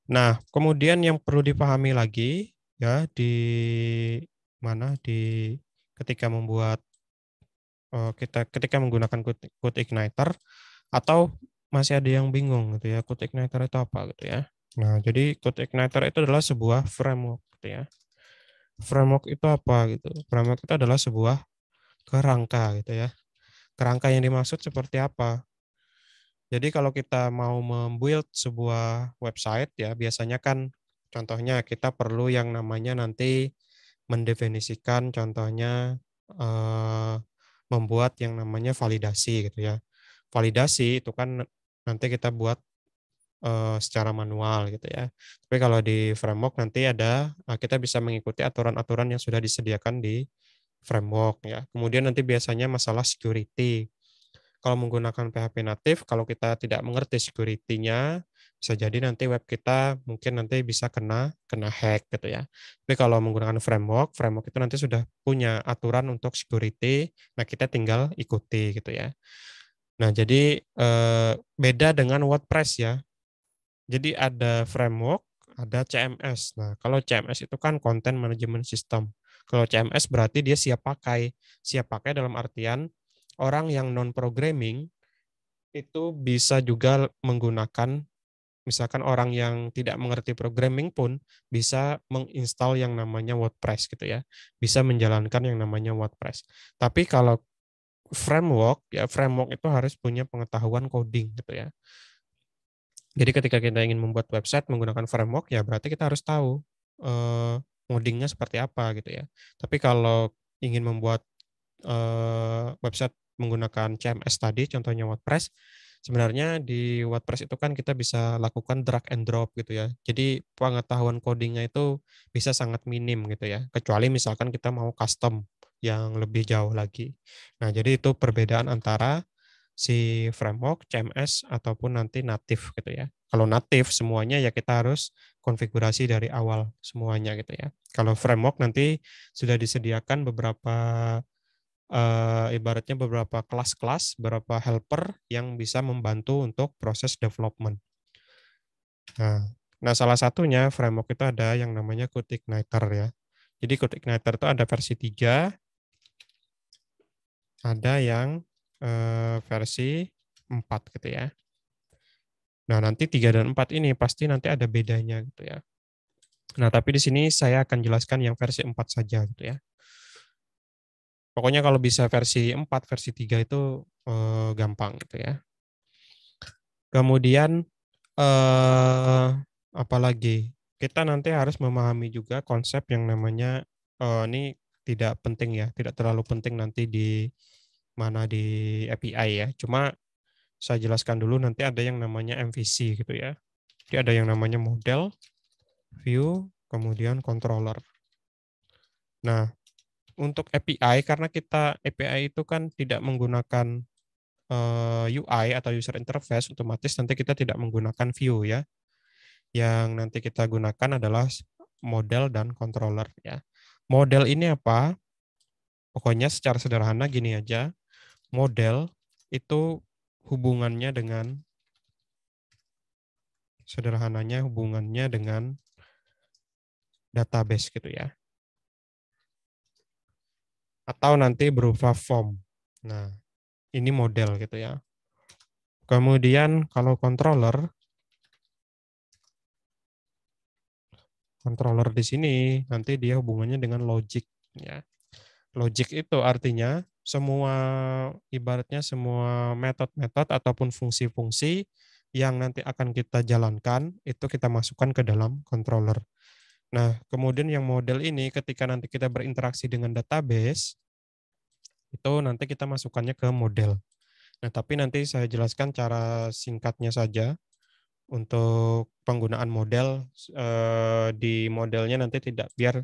Nah, kemudian yang perlu dipahami lagi ya di ketika membuat kita ketika menggunakan Code Igniter atau masih ada yang bingung gitu ya, Code Igniter itu apa gitu ya. Nah, jadi Code Igniter itu adalah sebuah framework gitu ya. Framework itu apa gitu? Framework itu adalah sebuah kerangka gitu ya. Kerangka yang dimaksud seperti apa? Jadi kalau kita mau membuild sebuah website ya, biasanya kan contohnya kita perlu yang namanya nanti mendefinisikan contohnya eh, membuat yang namanya validasi gitu ya. Validasi itu kan nanti kita buat secara manual gitu ya. Tapi kalau di framework nanti ada kita bisa mengikuti aturan-aturan yang sudah disediakan di framework ya. Kemudian nanti biasanya masalah security. Kalau menggunakan PHP natif, kalau kita tidak mengerti security-nya, bisa jadi nanti web kita mungkin nanti bisa kena hack gitu ya. Tapi kalau menggunakan framework, framework itu nanti sudah punya aturan untuk security, nah kita tinggal ikuti gitu ya. Nah, jadi beda dengan WordPress ya. Jadi ada framework, ada CMS. Nah, kalau CMS itu kan Content Management System. Kalau CMS berarti dia siap pakai. Siap pakai dalam artian orang yang non-programming itu bisa juga menggunakan, misalkan orang yang tidak mengerti programming pun bisa menginstal yang namanya WordPress gitu ya. Bisa menjalankan yang namanya WordPress. Tapi kalau framework, ya framework itu harus punya pengetahuan coding gitu ya. Jadi ketika kita ingin membuat website menggunakan framework, ya berarti kita harus tahu ngodingnya seperti apa gitu ya. Tapi kalau ingin membuat website menggunakan CMS tadi, contohnya WordPress, sebenarnya di WordPress itu kan kita bisa lakukan drag and drop gitu ya. Jadi pengetahuan codingnya itu bisa sangat minim gitu ya. Kecuali misalkan kita mau custom yang lebih jauh lagi. Nah, jadi itu perbedaan antara si framework, CMS, ataupun nanti native gitu ya. Kalau native semuanya ya kita harus konfigurasi dari awal semuanya gitu ya. Kalau framework nanti sudah disediakan beberapa ibaratnya beberapa kelas-kelas, beberapa helper yang bisa membantu untuk proses development. Nah, salah satunya framework itu ada yang namanya CodeIgniter ya. Jadi CodeIgniter itu ada versi 3, ada yang versi 4 gitu ya. Nah, nanti 3 dan 4 ini pasti nanti ada bedanya gitu ya. Nah, tapi di sini saya akan jelaskan yang versi 4 saja gitu ya. Pokoknya kalau bisa versi 4, versi 3 itu gampang gitu ya. Kemudian apalagi kita nanti harus memahami juga konsep yang namanya ini tidak penting ya, tidak terlalu penting nanti di mana di API ya. Cuma saya jelaskan dulu nanti ada yang namanya MVC gitu ya. Jadi ada yang namanya model, view, kemudian controller. Nah, untuk API karena kita API itu kan tidak menggunakan UI atau user interface, otomatis nanti kita tidak menggunakan view ya. Yang nanti kita gunakan adalah model dan controller ya. Model ini apa? Pokoknya secara sederhana gini aja. Model itu hubungannya dengan sederhananya hubungannya dengan database gitu ya. atau nanti berupa form. Nah, ini model gitu ya. Kemudian kalau controller di sini nanti dia hubungannya dengan logic ya. Logic itu artinya semua ibaratnya semua metode-metode ataupun fungsi-fungsi yang nanti akan kita jalankan itu kita masukkan ke dalam controller. Nah, kemudian yang model ini ketika nanti kita berinteraksi dengan database itu nanti kita masukkannya ke model. Nah, tapi nanti saya jelaskan cara singkatnya saja untuk penggunaan model di modelnya nanti tidak biar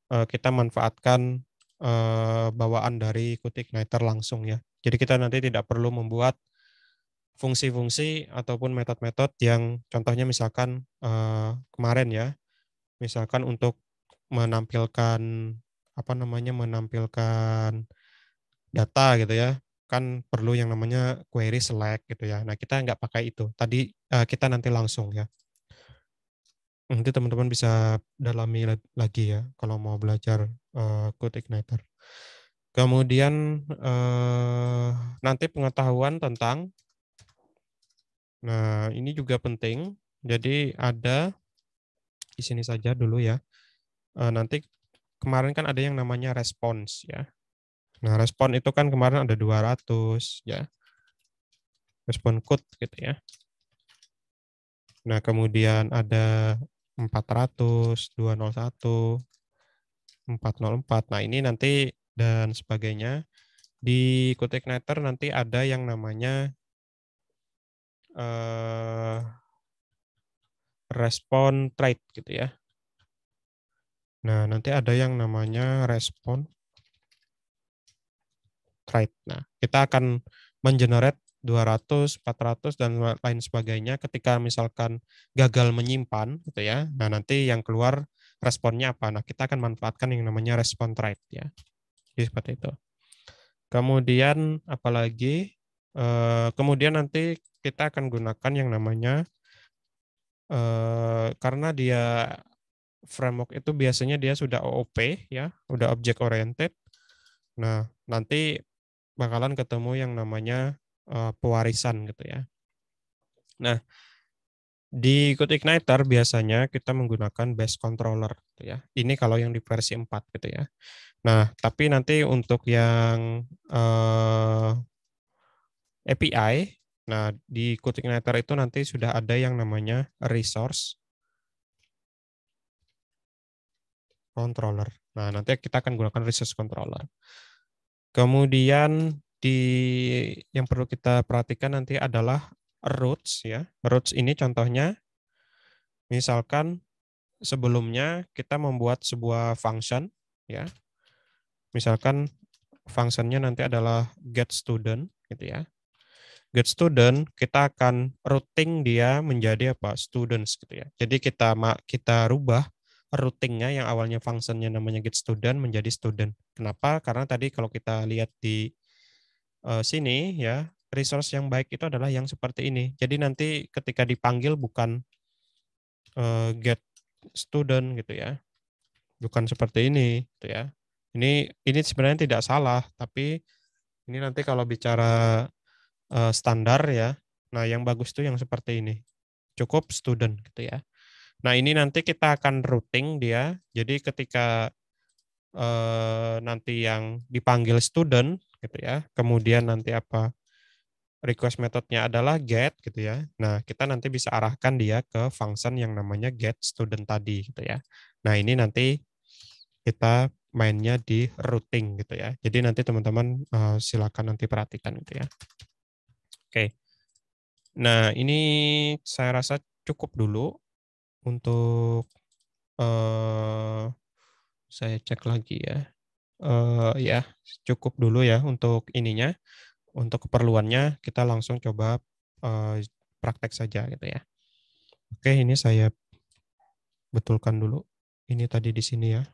kita manfaatkan bawaan dari Qt langsung ya. Jadi kita nanti tidak perlu membuat fungsi-fungsi ataupun metode-metode yang contohnya misalkan kemarin ya, misalkan untuk menampilkan apa namanya menampilkan data gitu ya, kan perlu yang namanya query select gitu ya. Nah kita nggak pakai itu. Tadi kita nanti langsung ya. Nanti teman-teman bisa dalami lagi ya kalau mau belajar Code Igniter. Kemudian nanti pengetahuan tentang, nah ini juga penting. Jadi ada di sini saja dulu ya. Nanti kemarin kan ada yang namanya response ya. Nah respon itu kan kemarin ada 200 ya. Respon code gitu ya. Nah kemudian ada 400, 201, 404. Nah ini nanti dan sebagainya. Di Code Igniter nanti ada yang namanya eh, respon trait gitu ya. Nah, nanti ada yang namanya respon trait. Nah, kita akan mengenerate 200, 400 dan lain sebagainya ketika misalkan gagal menyimpan gitu ya. Nah, nanti yang keluar responnya apa? Nah, kita akan manfaatkan yang namanya respon trait ya. Jadi seperti itu. Kemudian apalagi kemudian nanti kita akan gunakan yang namanya karena dia framework itu biasanya dia sudah OOP ya, udah object oriented. Nah, nanti bakalan ketemu yang namanya pewarisan gitu ya. Nah, di Code Igniter biasanya kita menggunakan base controller gitu ya. Ini kalau yang di versi 4 gitu ya. Nah, tapi nanti untuk yang API, nah di Code Igniter itu nanti sudah ada yang namanya resource controller. Nah, nanti kita akan gunakan resource controller. Kemudian di yang perlu kita perhatikan nanti adalah roots ya. Roots ini contohnya misalkan sebelumnya kita membuat sebuah function ya. Misalkan functionnya nanti adalah get student gitu ya. Get student kita akan routing dia menjadi apa? Students gitu ya. Jadi kita rubah routingnya yang awalnya functionnya namanya get student menjadi student. Kenapa? Karena tadi kalau kita lihat di sini ya, resource yang baik itu adalah yang seperti ini. Jadi nanti ketika dipanggil bukan get student gitu ya, bukan seperti ini gitu ya. Ini sebenarnya tidak salah, tapi ini nanti kalau bicara standar ya, nah yang bagus tuh yang seperti ini, cukup student gitu ya. Nah ini nanti kita akan routing dia, jadi ketika nanti yang dipanggil student gitu ya, kemudian nanti apa request metodenya adalah get gitu ya. Nah, kita nanti bisa arahkan dia ke function yang namanya get student tadi gitu ya. Nah, ini nanti kita mainnya di routing gitu ya. Jadi nanti teman-teman silakan nanti perhatikan gitu ya. Oke. Nah, ini saya rasa cukup dulu untuk saya cek lagi ya. Ya, cukup dulu ya untuk ininya. Untuk keperluannya kita langsung coba praktek saja gitu ya. Oke, ini saya betulkan dulu. Ini tadi di sini ya.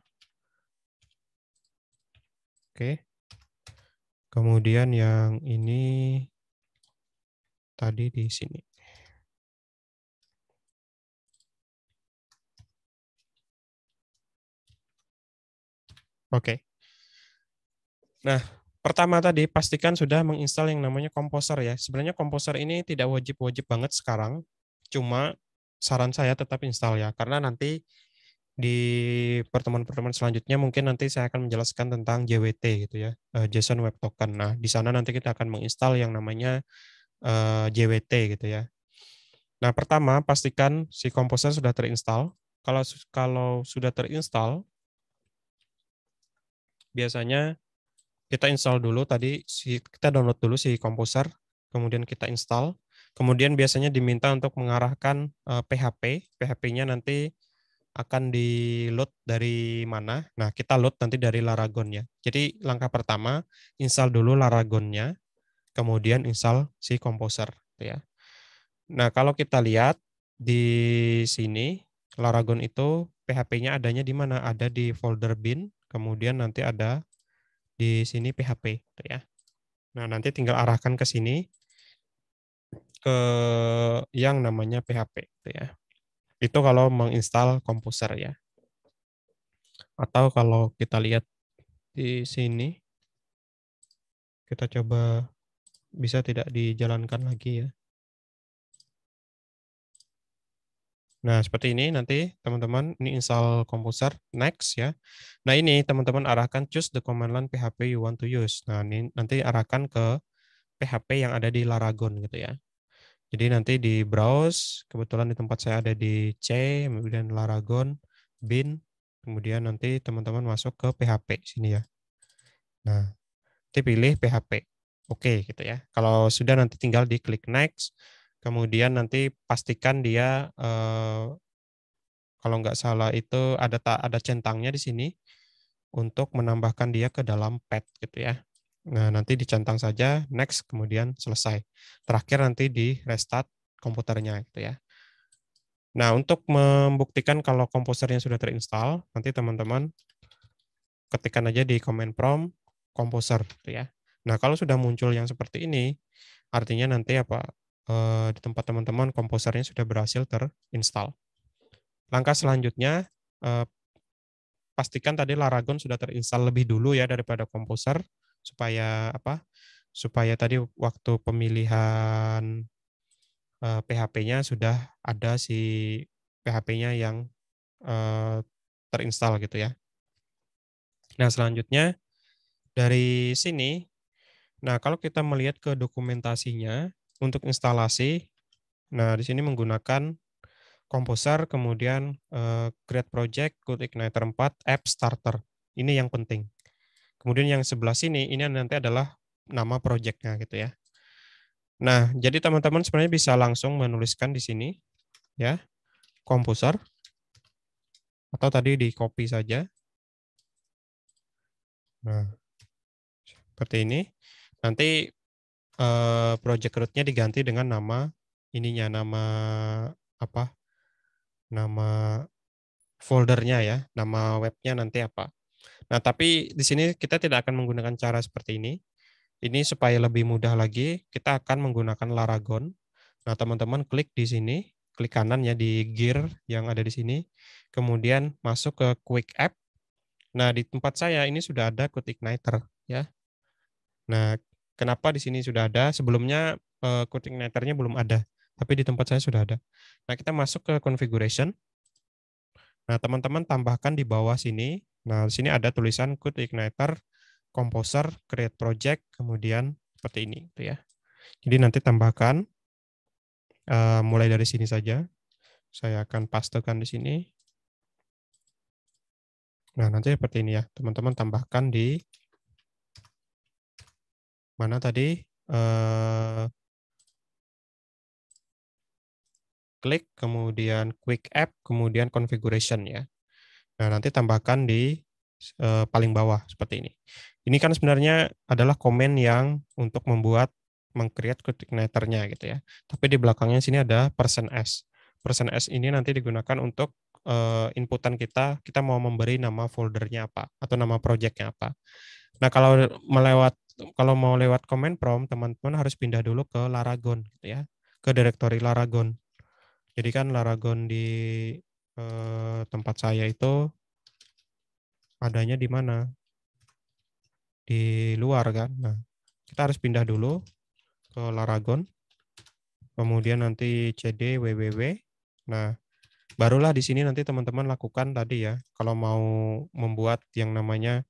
Oke. Kemudian yang ini tadi di sini. Oke. Nah, pertama tadi pastikan sudah menginstal yang namanya Composer ya. Sebenarnya Composer ini tidak wajib-wajib banget sekarang. Cuma saran saya tetap install ya, karena nanti di pertemuan-pertemuan selanjutnya mungkin nanti saya akan menjelaskan tentang JWT gitu ya, JSON Web Token. Nah, di sana nanti kita akan menginstal yang namanya JWT gitu ya. Nah, pertama pastikan si Composer sudah terinstall. Kalau sudah terinstall, biasanya kita install dulu tadi kita download dulu si Composer, kemudian kita install. Kemudian biasanya diminta untuk mengarahkan PHP. PHP-nya nanti akan di-load dari mana? Nah, kita load nanti dari Laragon-nya. Jadi langkah pertama, install dulu Laragon-nya, kemudian install si Composer ya. Nah, kalau kita lihat di sini Laragon itu PHP-nya adanya di mana? Ada di folder bin, kemudian nanti ada di sini PHP gitu ya. Nah, nanti tinggal arahkan ke sini ke yang namanya PHP gitu ya. Itu kalau menginstal Composer ya. Atau kalau kita lihat di sini, kita coba bisa tidak dijalankan lagi ya. Nah, seperti ini nanti teman-teman ini install Composer, next ya. Nah, ini teman-teman arahkan choose the command line PHP you want to use. Nah, ini nanti arahkan ke PHP yang ada di Laragon gitu ya. Jadi nanti di browse, kebetulan di tempat saya ada di C, kemudian Laragon, bin, kemudian nanti teman-teman masuk ke PHP sini ya. Nah, nanti pilih PHP. Oke gitu ya. Kalau sudah nanti tinggal diklik next, kemudian nanti pastikan dia kalau nggak salah itu ada centangnya di sini untuk menambahkan dia ke dalam pad gitu ya. Nah, nanti dicentang saja next kemudian selesai. Terakhir nanti di restart komputernya gitu ya. Nah, untuk membuktikan kalau komposernya sudah terinstall, nanti teman-teman ketikkan aja di command prompt komposer gitu ya. Nah, kalau sudah muncul yang seperti ini, artinya nanti apa? Di tempat teman-teman komposernya sudah berhasil terinstall. Langkah selanjutnya, eh, pastikan tadi Laragon sudah terinstall lebih dulu ya daripada komposer supaya apa? Supaya tadi waktu pemilihan PHP-nya sudah ada si PHP-nya yang terinstall gitu ya. Nah, selanjutnya dari sini, nah kalau kita melihat ke dokumentasinya untuk instalasi, nah di sini menggunakan Composer, kemudian Create Project, CodeIgniter 4, App Starter. Ini yang penting. Kemudian yang sebelah sini, ini nanti adalah nama project-nya gitu ya. Nah, jadi teman-teman sebenarnya bisa langsung menuliskan di sini, ya, Composer, atau tadi di copy saja. Nah, seperti ini. Nanti project root-nya diganti dengan nama ininya, nama apa? Nama foldernya ya, nama webnya nanti apa. Nah, tapi di sini kita tidak akan menggunakan cara seperti ini. Ini supaya lebih mudah lagi, kita akan menggunakan Laragon. Nah, teman-teman klik di sini, klik kanan ya di gear yang ada di sini. Kemudian masuk ke Quick App. Nah, di tempat saya ini sudah ada CodeIgniter ya. Nah, kenapa di sini sudah ada? Sebelumnya CodeIgniter-nya belum ada, tapi di tempat saya sudah ada. Nah, kita masuk ke configuration. Nah, teman-teman tambahkan di bawah sini. Nah, di sini ada tulisan CodeIgniter, Composer, Create Project, kemudian seperti ini, gitu ya. Jadi nanti tambahkan mulai dari sini saja. Saya akan pastekan di sini. Nah, nanti seperti ini ya. Teman-teman tambahkan di mana tadi? Klik, kemudian Quick App, kemudian Configuration ya. Nah, nanti tambahkan di paling bawah seperti ini. Ini kan sebenarnya adalah komen yang untuk meng-create CodeIgniter-nya gitu ya. Tapi di belakangnya sini ada %s. %s ini nanti digunakan untuk inputan kita mau memberi nama foldernya apa atau nama projectnya apa. Nah, kalau mau lewat command prompt, teman-teman harus pindah dulu ke Laragon gitu ya, ke directory Laragon. Jadi kan Laragon di tempat saya itu adanya di mana? di luar kan. Nah, kita harus pindah dulu ke Laragon. Kemudian nanti cd www. Nah, barulah di sini nanti teman-teman lakukan tadi ya. Kalau mau membuat yang namanya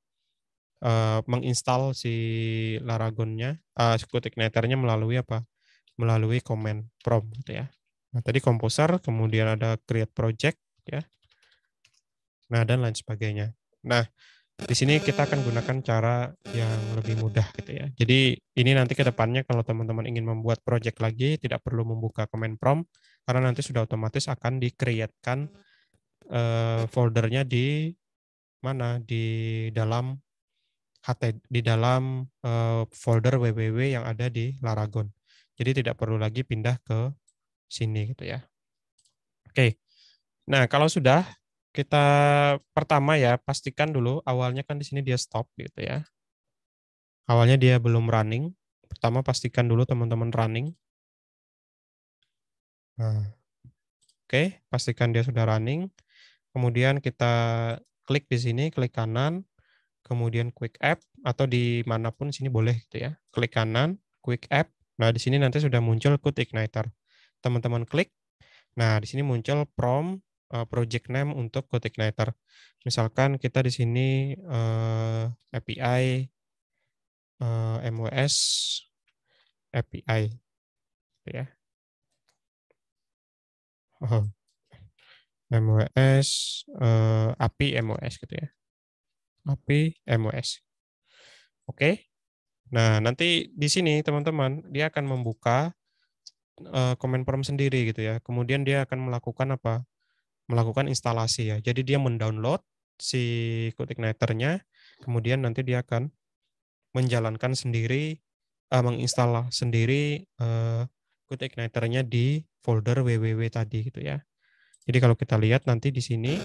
menginstal si Laragonnya, Qt Igniter-nya melalui apa? Melalui command prompt gitu ya. Nah, tadi Composer, kemudian ada create project ya. Nah, dan lain sebagainya. Nah, di sini kita akan gunakan cara yang lebih mudah gitu ya. Jadi ini nanti ke depannya kalau teman-teman ingin membuat project lagi tidak perlu membuka command prompt karena nanti sudah otomatis akan di-create-kan foldernya di mana di dalam di dalam folder www yang ada di Laragon. Jadi tidak perlu lagi pindah ke sini gitu ya. Oke. Nah, kalau sudah kita pertama ya pastikan dulu awalnya kan di sini dia stop gitu ya. Awalnya dia belum running. Pertama pastikan dulu teman-teman running. Nah, oke, pastikan dia sudah running. Kemudian kita klik di sini, klik kanan, kemudian quick app atau dimanapun sini boleh gitu ya. Klik kanan, quick app. Nah, di sini nanti sudah muncul Qt Igniter. Teman-teman klik. Nah, di sini muncul prompt project name untuk Qt Igniter. Misalkan kita di sini API MWS API gitu ya. Oh, MWS API MWS gitu ya. API MWS. Oke. Nah, nanti di sini teman-teman dia akan membuka command prompt sendiri gitu ya. Kemudian dia akan melakukan apa? Melakukan instalasi ya. Jadi dia mendownload si Qt Igniter-nya, kemudian nanti dia akan menjalankan sendiri, menginstal sendiri Qt Igniter-nya di folder www tadi gitu ya. Jadi kalau kita lihat nanti di sini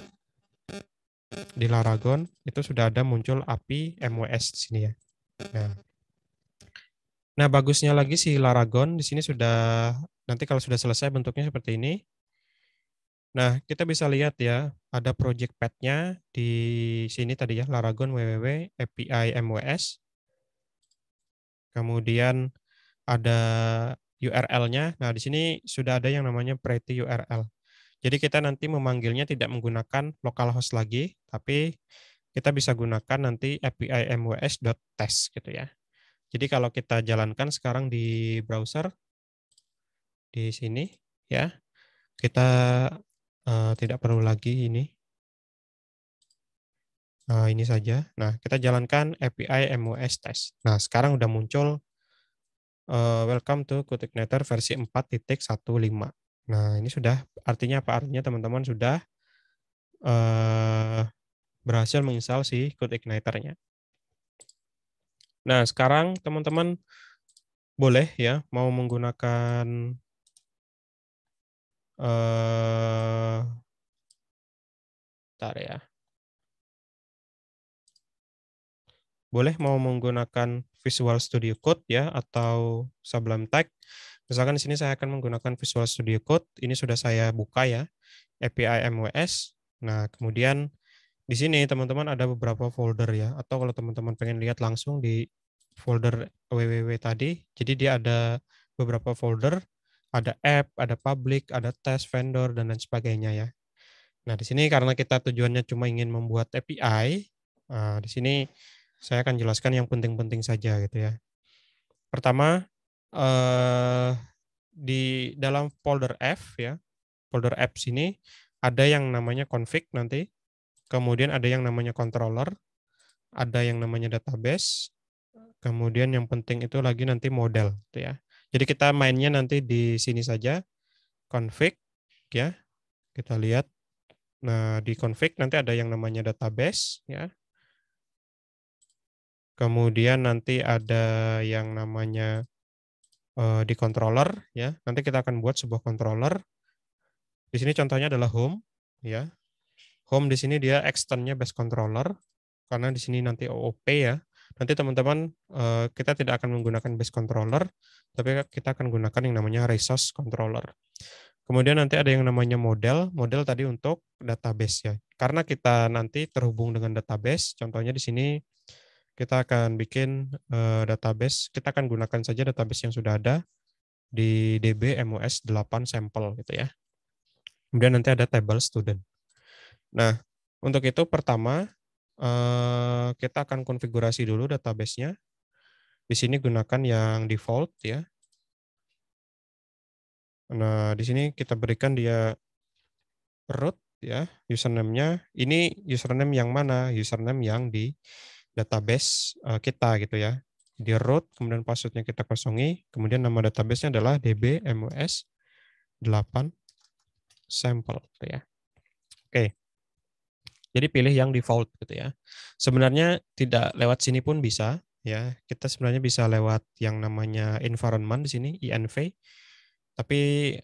di Laragon itu sudah ada muncul API MWS di sini ya. Nah, bagusnya lagi si Laragon di sini sudah nanti kalau sudah selesai bentuknya seperti ini. Nah, kita bisa lihat ya, ada project path-nya di sini tadi ya, Laragon www API MWS. Kemudian ada URL-nya. Nah, di sini sudah ada yang namanya pretty URL. Jadi kita nanti memanggilnya tidak menggunakan localhost lagi, tapi kita bisa gunakan nanti API MWS.test gitu ya. Jadi kalau kita jalankan sekarang di browser, di sini ya, kita tidak perlu lagi ini saja. Nah, kita jalankan API MOS test. Nah, sekarang udah muncul welcome to Qt Igniter versi 4.15. Nah, ini sudah artinya apa? Artinya teman-teman sudah berhasil menginstal si Qt Igniter-nya. Nah, sekarang teman-teman boleh ya mau menggunakan bentar ya. Boleh mau menggunakan Visual Studio Code ya atau Sublime Text. Misalkan di sini saya akan menggunakan Visual Studio Code. Ini sudah saya buka ya, API MWS. Nah, kemudian di sini teman-teman ada beberapa folder ya, atau kalau teman-teman pengen lihat langsung di folder www tadi, jadi dia ada beberapa folder, ada app, ada public, ada test, vendor, dan lain sebagainya ya. Nah, di sini karena kita tujuannya cuma ingin membuat API, di sini saya akan jelaskan yang penting-penting saja gitu ya. Pertama, di dalam folder F ya, folder apps ini ada yang namanya config nanti, kemudian ada yang namanya controller, ada yang namanya database, kemudian yang penting itu lagi nanti model gitu ya. Jadi kita mainnya nanti di sini saja, config ya, kita lihat. Nah, di config nanti ada yang namanya database ya. Kemudian nanti ada yang namanya di controller ya. Nanti kita akan buat sebuah controller. Di sini contohnya adalah home ya. Home di sini dia extend-nya base controller karena di sini nanti OOP ya. Nanti teman-teman kita tidak akan menggunakan base controller, tapi kita akan gunakan yang namanya resource controller. Kemudian nanti ada yang namanya model, model tadi untuk database ya. Karena kita nanti terhubung dengan database, contohnya di sini kita akan bikin database. Kita akan gunakan saja database yang sudah ada di DB MOS 8 sampel gitu ya. Kemudian nanti ada table student. Nah, untuk itu pertama kita akan konfigurasi dulu database-nya. Di sini gunakan yang default ya. Nah, di sini kita berikan dia root ya, username-nya. Ini username yang mana? Username yang di database kita gitu ya. Di root, kemudian password-nya kita kosongi, kemudian nama database-nya adalah dbmos 8 sampel gitu ya. Oke. Jadi pilih yang default gitu ya. Sebenarnya tidak lewat sini pun bisa ya. Kita sebenarnya bisa lewat yang namanya environment di sini env. Tapi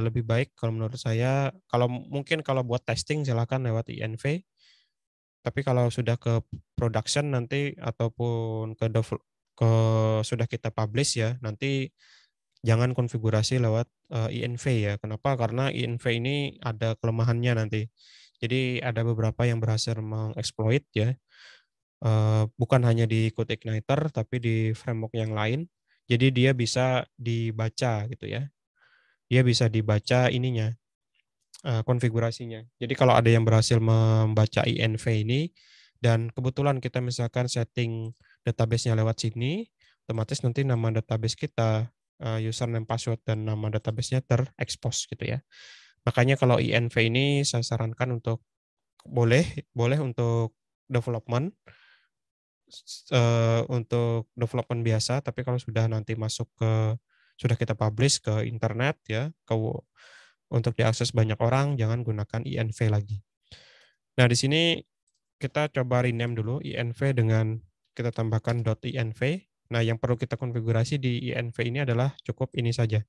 lebih baik kalau menurut saya, kalau mungkin kalau buat testing silakan lewat env. Tapi kalau sudah ke production nanti ataupun ke sudah kita publish ya, nanti jangan konfigurasi lewat env ya. Kenapa? Karena env ini ada kelemahannya nanti. Jadi ada beberapa yang berhasil mengeksploit ya. Bukan hanya di CodeIgniter tapi di framework yang lain. Jadi dia bisa dibaca gitu ya. Dia bisa dibaca ininya, konfigurasinya. Jadi kalau ada yang berhasil membaca env ini dan kebetulan kita misalkan setting database-nya lewat sini, otomatis nanti nama database kita, username, password, dan nama database-nya terekspos gitu ya. Makanya kalau env ini saya sarankan untuk boleh untuk development, untuk development biasa, tapi kalau sudah nanti masuk sudah kita publish ke internet ya, untuk diakses banyak orang, jangan gunakan env lagi. Nah, di sini kita coba rename dulu env dengan kita tambahkan .env. Nah, yang perlu kita konfigurasi di env ini adalah cukup ini saja.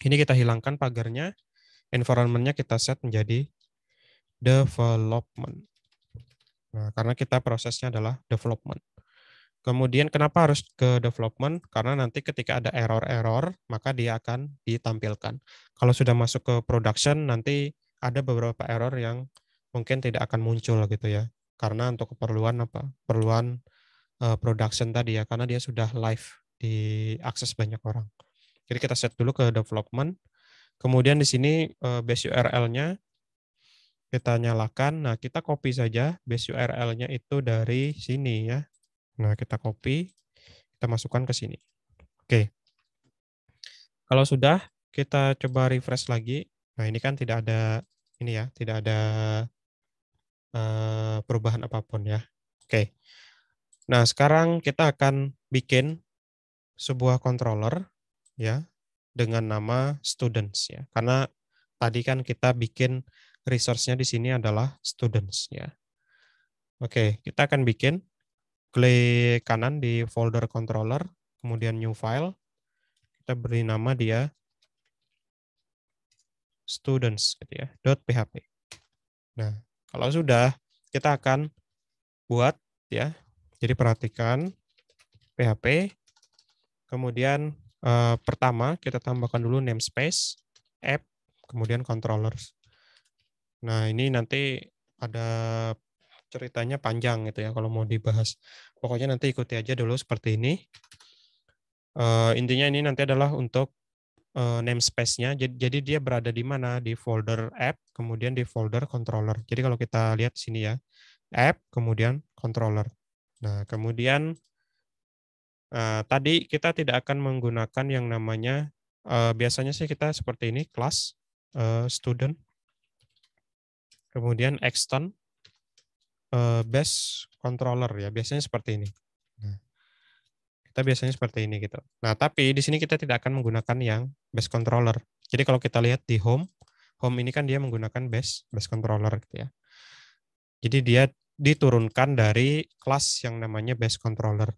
Ini kita hilangkan pagarnya, environment-nya kita set menjadi development. Nah, karena kita prosesnya adalah development. Kemudian kenapa harus ke development? Karena nanti ketika ada error-error, maka dia akan ditampilkan. Kalau sudah masuk ke production, nanti ada beberapa error yang mungkin tidak akan muncul gitu ya. Karena untuk keperluan apa? Perluan production tadi ya, karena dia sudah live diakses banyak orang. Jadi kita set dulu ke development. Kemudian di sini base URL-nya kita nyalakan. Nah, kita copy saja base URL-nya itu dari sini ya. Nah, kita copy, kita masukkan ke sini. Oke. Kalau sudah, kita coba refresh lagi. Nah, ini kan tidak ada ini ya, tidak ada perubahan apapun ya. Oke. Nah, sekarang kita akan bikin sebuah controller ya dengan nama students ya. Karena tadi kan kita bikin resource-nya di sini adalah students ya. Oke, kita akan bikin, klik kanan di folder controller, kemudian new file, kita beri nama dia students gitu ya, .php. Nah, kalau sudah, kita akan buat ya. Jadi perhatikan PHP. Kemudian pertama kita tambahkan dulu namespace, app, kemudian controllers. Nah, ini nanti ada ceritanya panjang gitu ya kalau mau dibahas. Pokoknya nanti ikuti aja dulu seperti ini. Intinya ini nanti adalah untuk namespace-nya. Jadi dia berada di mana? Di folder app, kemudian di folder controller. Jadi kalau kita lihat sini ya, app, kemudian controller. Nah, kemudian tadi kita tidak akan menggunakan yang namanya, biasanya sih kita seperti ini, class, student, kemudian extend, base controller ya, biasanya seperti ini. Nah, kita biasanya seperti ini gitu. Nah, tapi di sini kita tidak akan menggunakan yang base controller. Jadi kalau kita lihat di home ini kan dia menggunakan base controller gitu ya. Jadi dia diturunkan dari kelas yang namanya base controller.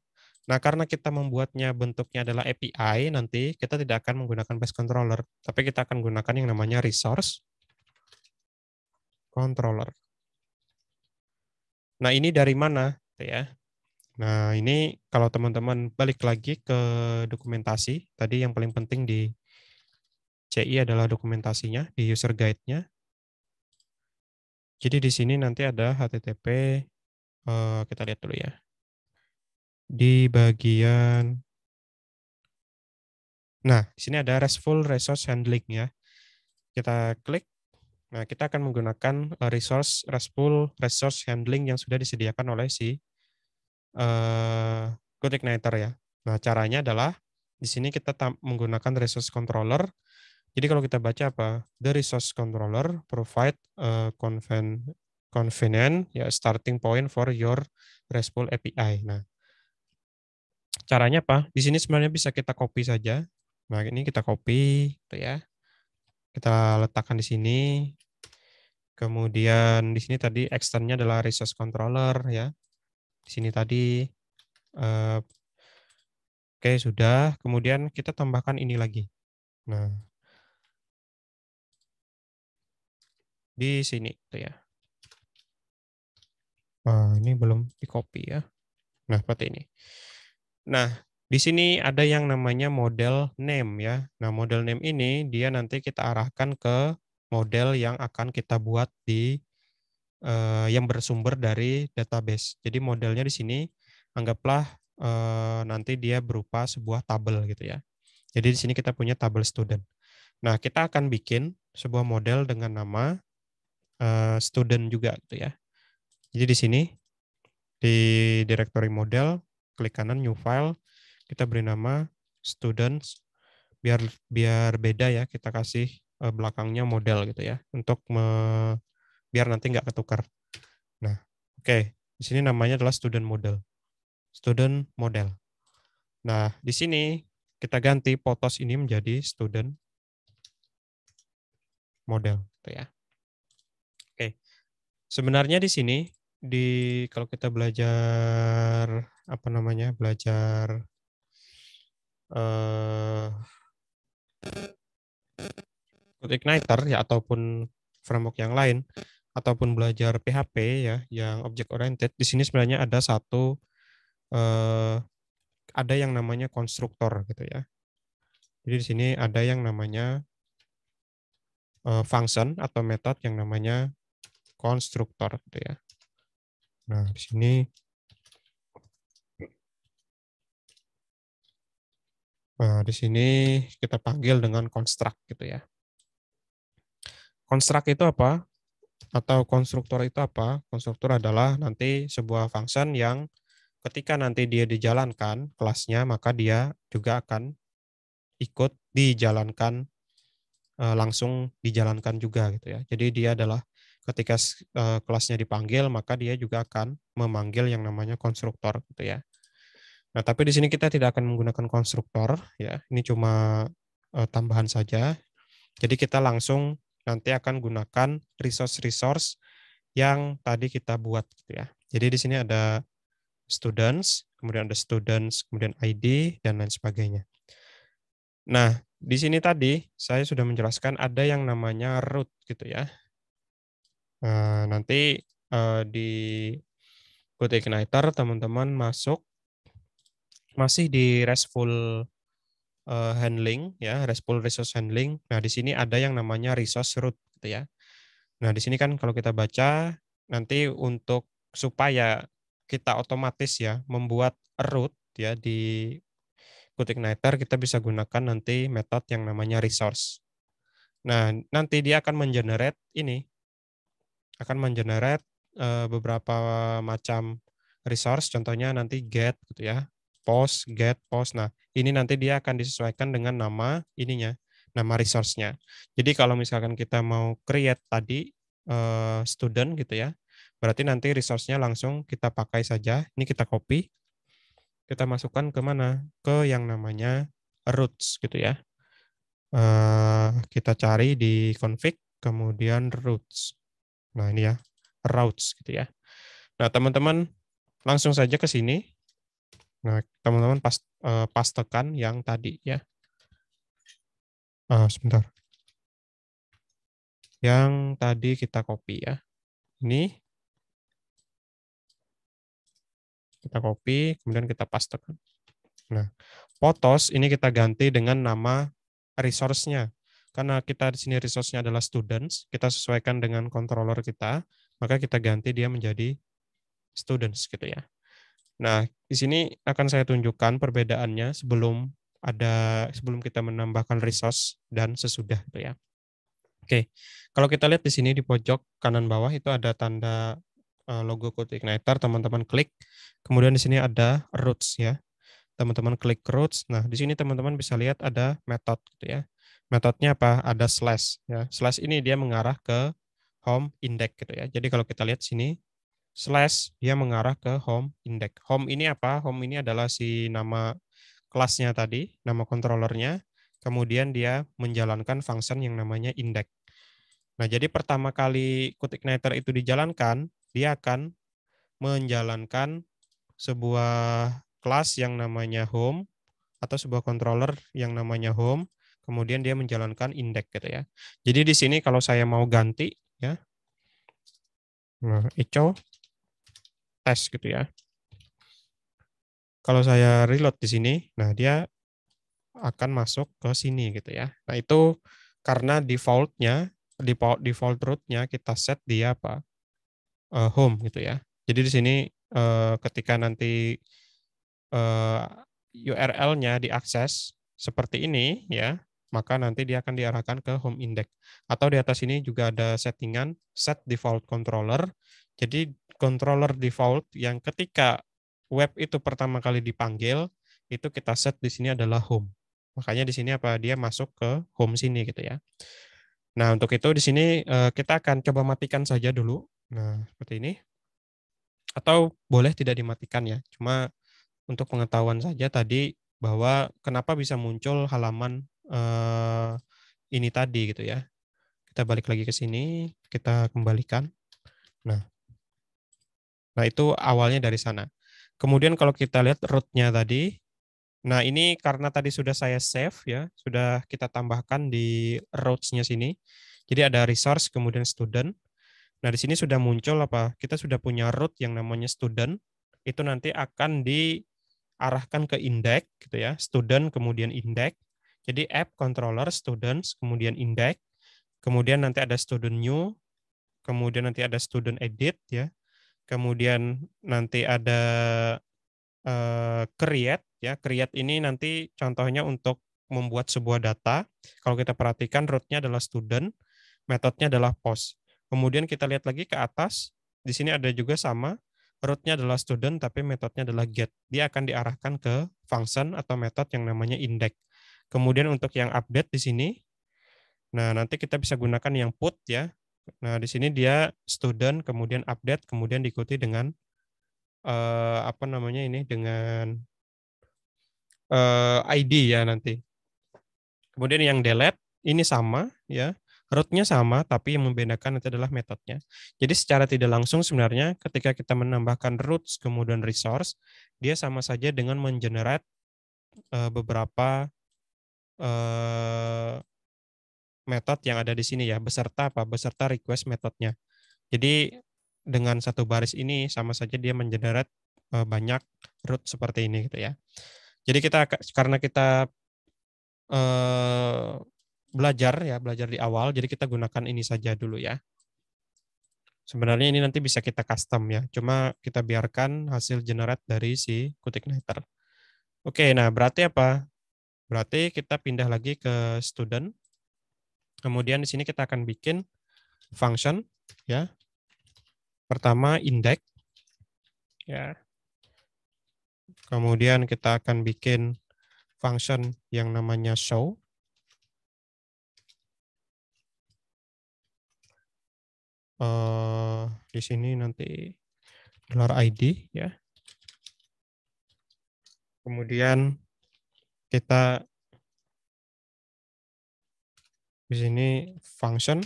Nah, karena kita membuatnya bentuknya adalah API, nanti kita tidak akan menggunakan base controller, tapi kita akan gunakan yang namanya resource controller. Nah, ini dari mana ya? Nah, ini kalau teman-teman balik lagi ke dokumentasi, tadi yang paling penting di CI adalah dokumentasinya, di user guide-nya. Jadi di sini nanti ada HTTP, kita lihat dulu ya. di bagian, nah, di sini ada RESTful Resource Handling ya. Kita klik. Nah, kita akan menggunakan RESTful Resource Handling yang sudah disediakan oleh si CodeIgniter ya. Nah, caranya adalah di sini kita menggunakan resource controller. Jadi kalau kita baca apa? The resource controller provide convenient ya starting point for your RESTful API. Nah, caranya apa? Di sini sebenarnya bisa kita copy saja. Nah, ini kita copy gitu ya. Kita letakkan di sini. Kemudian di sini tadi externnya adalah resource controller ya. Di sini tadi oke, sudah. Kemudian kita tambahkan ini lagi. Nah, di sini tuh ya. Ini belum di-copy ya. Nah, seperti ini. Nah, di sini ada yang namanya model name ya. Nah, model name ini dia nanti kita arahkan ke model yang akan kita buat di yang bersumber dari database. Jadi modelnya di sini anggaplah nanti dia berupa sebuah tabel gitu ya. Jadi di sini kita punya tabel student. Nah, kita akan bikin sebuah model dengan nama student juga gitu ya. Jadi di sini di directory model, klik kanan new file, kita beri nama students biar biar beda ya, kita kasih belakangnya model gitu ya untuk biar nanti nggak ketukar. Nah, oke. Di sini namanya adalah student model. Student model. Nah, di sini kita ganti POTOS ini menjadi student model gitu ya. Oke. Sebenarnya di sini kalau kita belajar apa namanya? Belajar eh CodeIgniter ya ataupun framework yang lain ataupun belajar PHP ya yang object oriented, di sini sebenarnya eh, ada yang namanya konstruktor gitu ya. Jadi di sini ada yang namanya function atau metode yang namanya konstruktor gitu ya. Nah, di sini kita panggil dengan construct gitu ya. Construct itu apa? Atau konstruktor itu apa? Konstruktor adalah nanti sebuah function yang ketika nanti dia dijalankan kelasnya, maka dia juga akan ikut dijalankan, langsung dijalankan juga gitu ya. Jadi dia adalah ketika kelasnya dipanggil, maka dia juga akan memanggil yang namanya konstruktor gitu ya. Nah, tapi di sini kita tidak akan menggunakan konstruktor ya. Ini cuma tambahan saja. Jadi kita langsung nanti akan gunakan resource-resource yang tadi kita buat gitu ya. Jadi di sini ada students, kemudian ID dan lain sebagainya. Nah, di sini tadi saya sudah menjelaskan ada yang namanya root gitu ya. Nanti di CodeIgniter teman-teman masih di RESTful handling ya, RESTful resource handling. Nah, di sini ada yang namanya resource root gitu ya. Nah, di sini kan kalau kita baca nanti untuk supaya kita otomatis ya membuat root ya di CodeIgniter, kita bisa gunakan nanti metode yang namanya resource. Nah, nanti dia akan mengenerate beberapa macam resource, contohnya nanti get gitu ya, get, post. Nah, ini nanti dia akan disesuaikan dengan nama ininya, nama resource-nya. Jadi kalau misalkan kita mau create tadi student gitu ya, berarti nanti resource-nya langsung kita pakai saja. Ini kita copy, kita masukkan ke mana? Ke yang namanya roots gitu ya. Kita cari di config, kemudian roots. Nah, ini ya, routes gitu ya. Nah, teman-teman langsung saja ke sini. Nah, teman-teman pastekan yang tadi ya. Sebentar. Yang tadi kita copy ya. Ini kita copy, kemudian kita pastekan. Nah, POTOS ini kita ganti dengan nama resource-nya. Karena kita di sini resource-nya adalah students, kita sesuaikan dengan controller kita, maka kita ganti dia menjadi students gitu ya. Nah, di sini akan saya tunjukkan perbedaannya sebelum kita menambahkan resource dan sesudah itu ya. Oke, kalau kita lihat di sini di pojok kanan bawah itu ada tanda logo CodeIgniter, teman-teman klik. Kemudian di sini ada roots ya. Teman-teman klik roots. Nah, di sini teman-teman bisa lihat ada method gitu ya. Metodenya apa? Ada slash ya. Slash ini dia mengarah ke home index gitu ya. Jadi kalau kita lihat sini slash dia mengarah ke home index. Home ini apa? Home ini adalah si nama kelasnya tadi, nama controllernya. Kemudian dia menjalankan function yang namanya index. Nah, jadi pertama kali CodeIgniter itu dijalankan, dia akan menjalankan sebuah kelas yang namanya home atau sebuah controller yang namanya home, kemudian dia menjalankan index gitu ya. Jadi di sini kalau saya mau ganti ya, nah, echo test gitu ya. Kalau saya reload di sini, nah dia akan masuk ke sini gitu ya. Nah itu karena default rootnya kita set dia apa? Home gitu ya. Jadi di sini ketika nanti eh, URL-nya diakses seperti ini ya, maka nanti dia akan diarahkan ke home index. Atau di atas ini juga ada settingan set default controller. Jadi controller default yang ketika web itu pertama kali dipanggil, itu kita set di sini adalah home. Makanya di sini apa dia masuk ke home sini gitu ya. Nah, untuk itu di sini kita akan coba matikan saja dulu. Nah, seperti ini. Atau boleh tidak dimatikan ya. Cuma untuk pengetahuan saja tadi bahwa kenapa bisa muncul halaman ini tadi gitu ya. Kita balik lagi ke sini, kita kembalikan. Nah, nah itu awalnya dari sana. Kemudian kalau kita lihat root-nya tadi, nah ini karena tadi sudah saya save ya, sudah kita tambahkan di routes-nya sini. Jadi ada resource kemudian student. Nah, di sini sudah muncul apa? Kita sudah punya root yang namanya student. Itu nanti akan diarahkan ke index gitu ya. Student kemudian index. Jadi app controller students kemudian index. Kemudian nanti ada student new, kemudian nanti ada student edit ya. Kemudian nanti ada create ya. Create ini nanti contohnya untuk membuat sebuah data. Kalau kita perhatikan rootnya adalah student, metodenya adalah post. Kemudian kita lihat lagi ke atas, di sini ada juga sama, rootnya adalah student tapi metodenya adalah get. Dia akan diarahkan ke function atau metode yang namanya index. Kemudian untuk yang update di sini, nah nanti kita bisa gunakan yang put ya. Nah di sini dia student, kemudian update, kemudian diikuti dengan apa namanya ini dengan ID ya nanti. Kemudian yang delete ini sama ya, rootnya sama tapi yang membedakan itu adalah metodenya. Jadi secara tidak langsung sebenarnya ketika kita menambahkan roots kemudian resource, dia sama saja dengan mengenerate beberapa metode yang ada di sini ya, beserta apa? Beserta request metodenya. Jadi dengan satu baris ini sama saja dia mengenerate banyak root seperti ini gitu ya. Jadi karena kita eh, belajar di awal, jadi kita gunakan ini saja dulu ya. Sebenarnya ini nanti bisa kita custom ya, cuma kita biarkan hasil generate dari si CodeIgniter. Oke, nah berarti apa? Berarti kita pindah lagi ke student. Kemudian di sini kita akan bikin function ya. Pertama index ya. Kemudian kita akan bikin function yang namanya show. Di sini nanti $id ya. Kemudian kita di sini function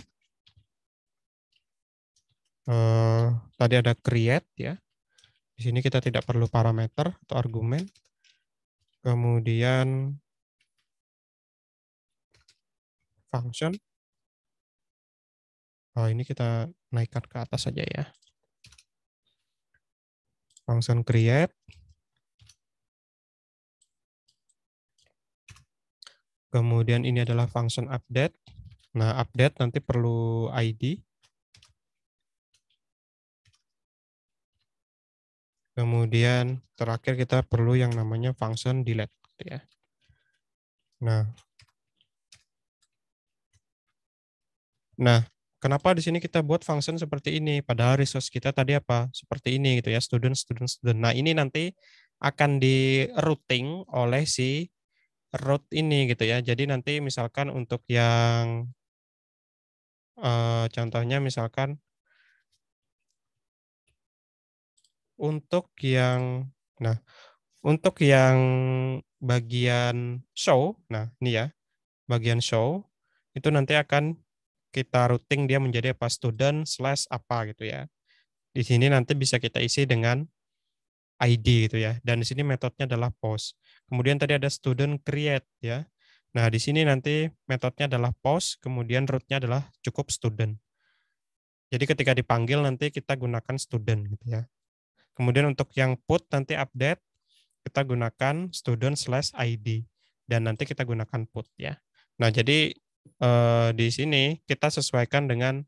tadi ada create ya. Di sini kita tidak perlu parameter atau argumen. Kemudian function. Oh, ini kita naikkan ke atas saja ya. Function create. Kemudian ini adalah function update. Nah, update nanti perlu ID. Kemudian terakhir kita perlu yang namanya function delete gitu ya. Nah, kenapa di sini kita buat function seperti ini? Padahal resource kita tadi apa? Seperti ini gitu ya, student, student, student. Nah, ini nanti akan di routing oleh si route ini gitu ya. Jadi nanti misalkan untuk yang contohnya misalkan untuk yang nah, untuk yang bagian show, nah ini ya, bagian show itu nanti akan kita routing dia menjadi apa student slash apa gitu ya. Di sini nanti bisa kita isi dengan ID gitu ya. Dan di sini metodenya adalah post. Kemudian tadi ada student create ya. Nah, di sini nanti metodenya adalah post, kemudian root-nya adalah cukup student. Jadi ketika dipanggil nanti kita gunakan student gitu ya. Kemudian untuk yang put nanti update kita gunakan student slash ID dan nanti kita gunakan put ya. Nah, jadi di sini kita sesuaikan dengan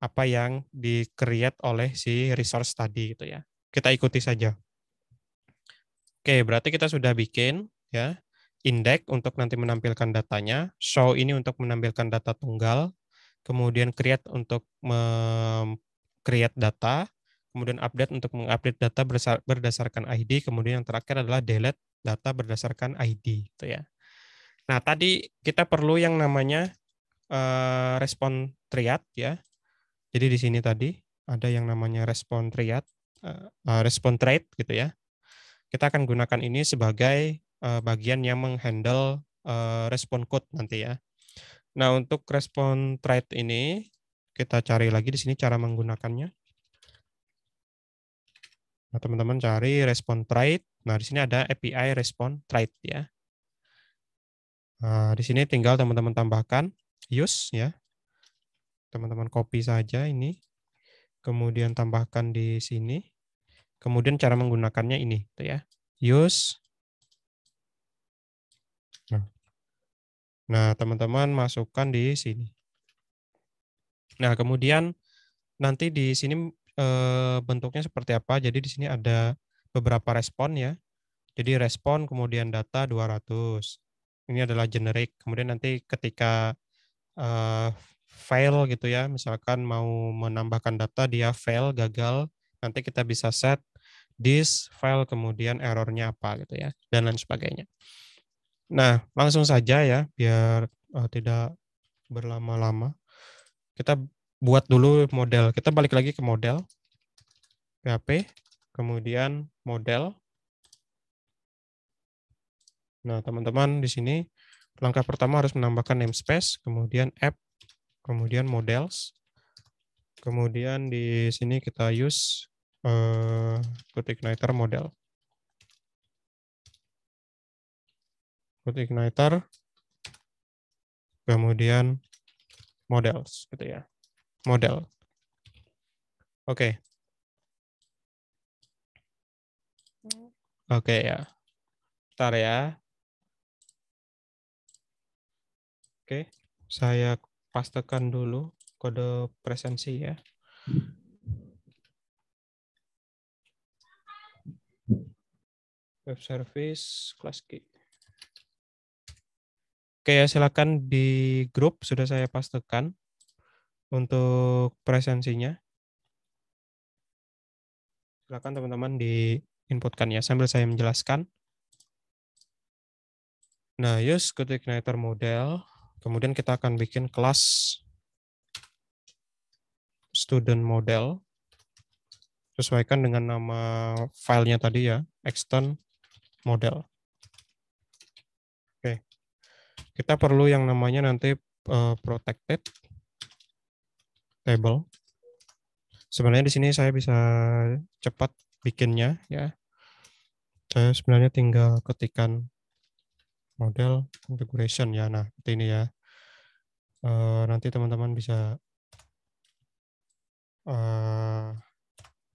apa yang di-create oleh si resource tadi gitu ya. Kita ikuti saja. Oke, berarti kita sudah bikin ya index untuk nanti menampilkan datanya, show ini untuk menampilkan data tunggal, kemudian create untuk create data, kemudian update untuk mengupdate data berdasarkan ID, kemudian yang terakhir adalah delete data berdasarkan ID gitu ya. Nah, tadi kita perlu yang namanya respon triad ya. Jadi di sini tadi ada yang namanya respon triad, respon trait gitu ya. Kita akan gunakan ini sebagai bagian yang menghandle respon code nanti ya. Nah, untuk respon trait ini kita cari lagi di sini cara menggunakannya. Nah, teman-teman cari respon trait. Nah, di sini ada API respon trait ya. Nah, di sini tinggal teman-teman tambahkan use ya. Teman-teman copy saja ini. Kemudian tambahkan di sini. Kemudian cara menggunakannya ini gitu ya. Use. Nah, teman-teman masukkan di sini. Nah, kemudian nanti di sini bentuknya seperti apa. Jadi di sini ada beberapa respon ya. Jadi respon kemudian data 200. Ini adalah generic. Kemudian nanti ketika fail gitu ya, misalkan mau menambahkan data dia fail, gagal, nanti kita bisa set this file kemudian errornya apa gitu ya, dan lain sebagainya. Nah, langsung saja ya, biar tidak berlama-lama. Kita buat dulu model. Kita balik lagi ke model. PHP, kemudian model. Nah, teman-teman di sini langkah pertama harus menambahkan namespace, kemudian app, kemudian models. Kemudian di sini kita use CodeIgniter model. CodeIgniter, kemudian models gitu ya. Model. Oke. Oke ya. Bentar ya. Oke, saya pastekan dulu kode presensi ya. Web service class key. Oke ya, silakan di grup sudah saya pastekan untuk presensinya. Silakan teman-teman di-inputkan ya sambil saya menjelaskan. Nah, use CodeIgniter model. Kemudian kita akan bikin kelas student model. Sesuaikan dengan nama filenya tadi ya, extend model. Oke. Kita perlu yang namanya nanti protected table. Sebenarnya di sini saya bisa cepat bikinnya ya. Saya sebenarnya tinggal ketikkan model configuration ya. Nah, seperti ini ya. Nanti teman-teman bisa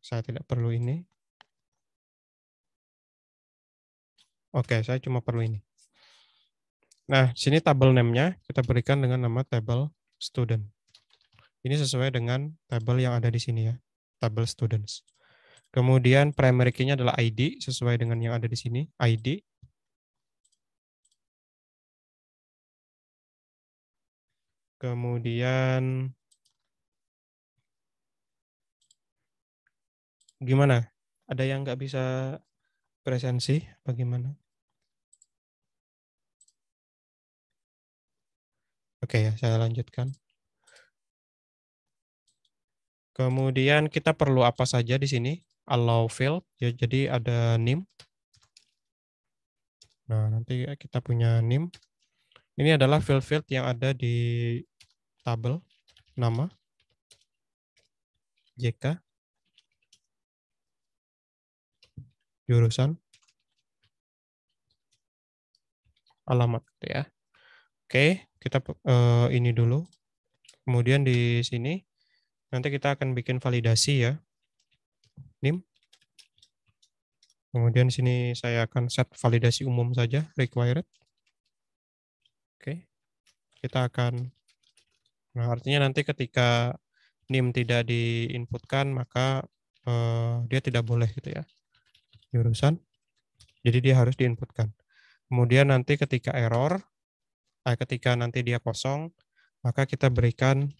saya tidak perlu ini. Oke, saya cuma perlu ini. Nah, sini tabel name-nya kita berikan dengan nama table student. Ini sesuai dengan tabel yang ada di sini ya, tabel students. Kemudian primary key-nya adalah ID sesuai dengan yang ada di sini, ID. Kemudian gimana? Ada yang nggak bisa presensi? Bagaimana? Oke ya, saya lanjutkan. Kemudian kita perlu apa saja di sini? Allow field, ya, jadi ada name. Nah, nanti kita punya name. Ini adalah field-field yang ada di tabel, nama, JK, jurusan, alamat, gitu ya. Oke, kita ini dulu. Kemudian di sini nanti kita akan bikin validasi ya, name. Kemudian di sini saya akan set validasi umum saja, required. Oke, kita akan, nah artinya nanti ketika name tidak diinputkan, maka dia tidak boleh gitu ya, jurusan. Jadi dia harus diinputkan. Kemudian nanti ketika error, ketika nanti dia kosong, maka kita berikan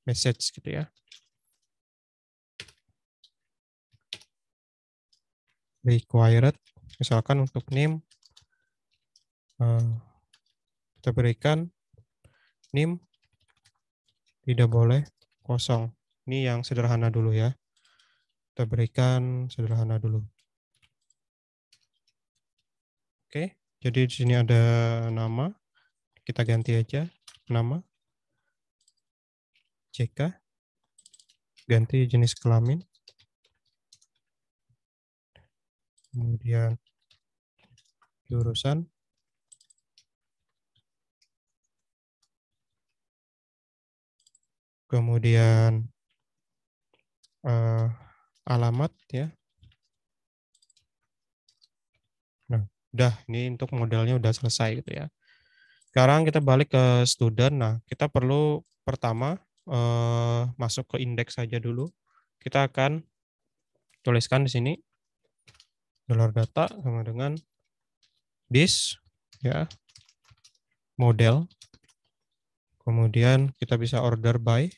message gitu ya. Required, misalkan untuk name, kita berikan name tidak boleh kosong. Ini yang sederhana dulu ya. Kita berikan sederhana dulu. Oke, jadi di sini ada nama. Kita ganti aja nama. JK. Ganti jenis kelamin. Kemudian jurusan. Kemudian alamat ya. Nah, udah ini untuk modelnya udah selesai gitu ya. Sekarang kita balik ke student. Nah, kita perlu pertama masuk ke indeks saja dulu. Kita akan tuliskan di sini $data sama dengan this ya, model. Kemudian kita bisa order by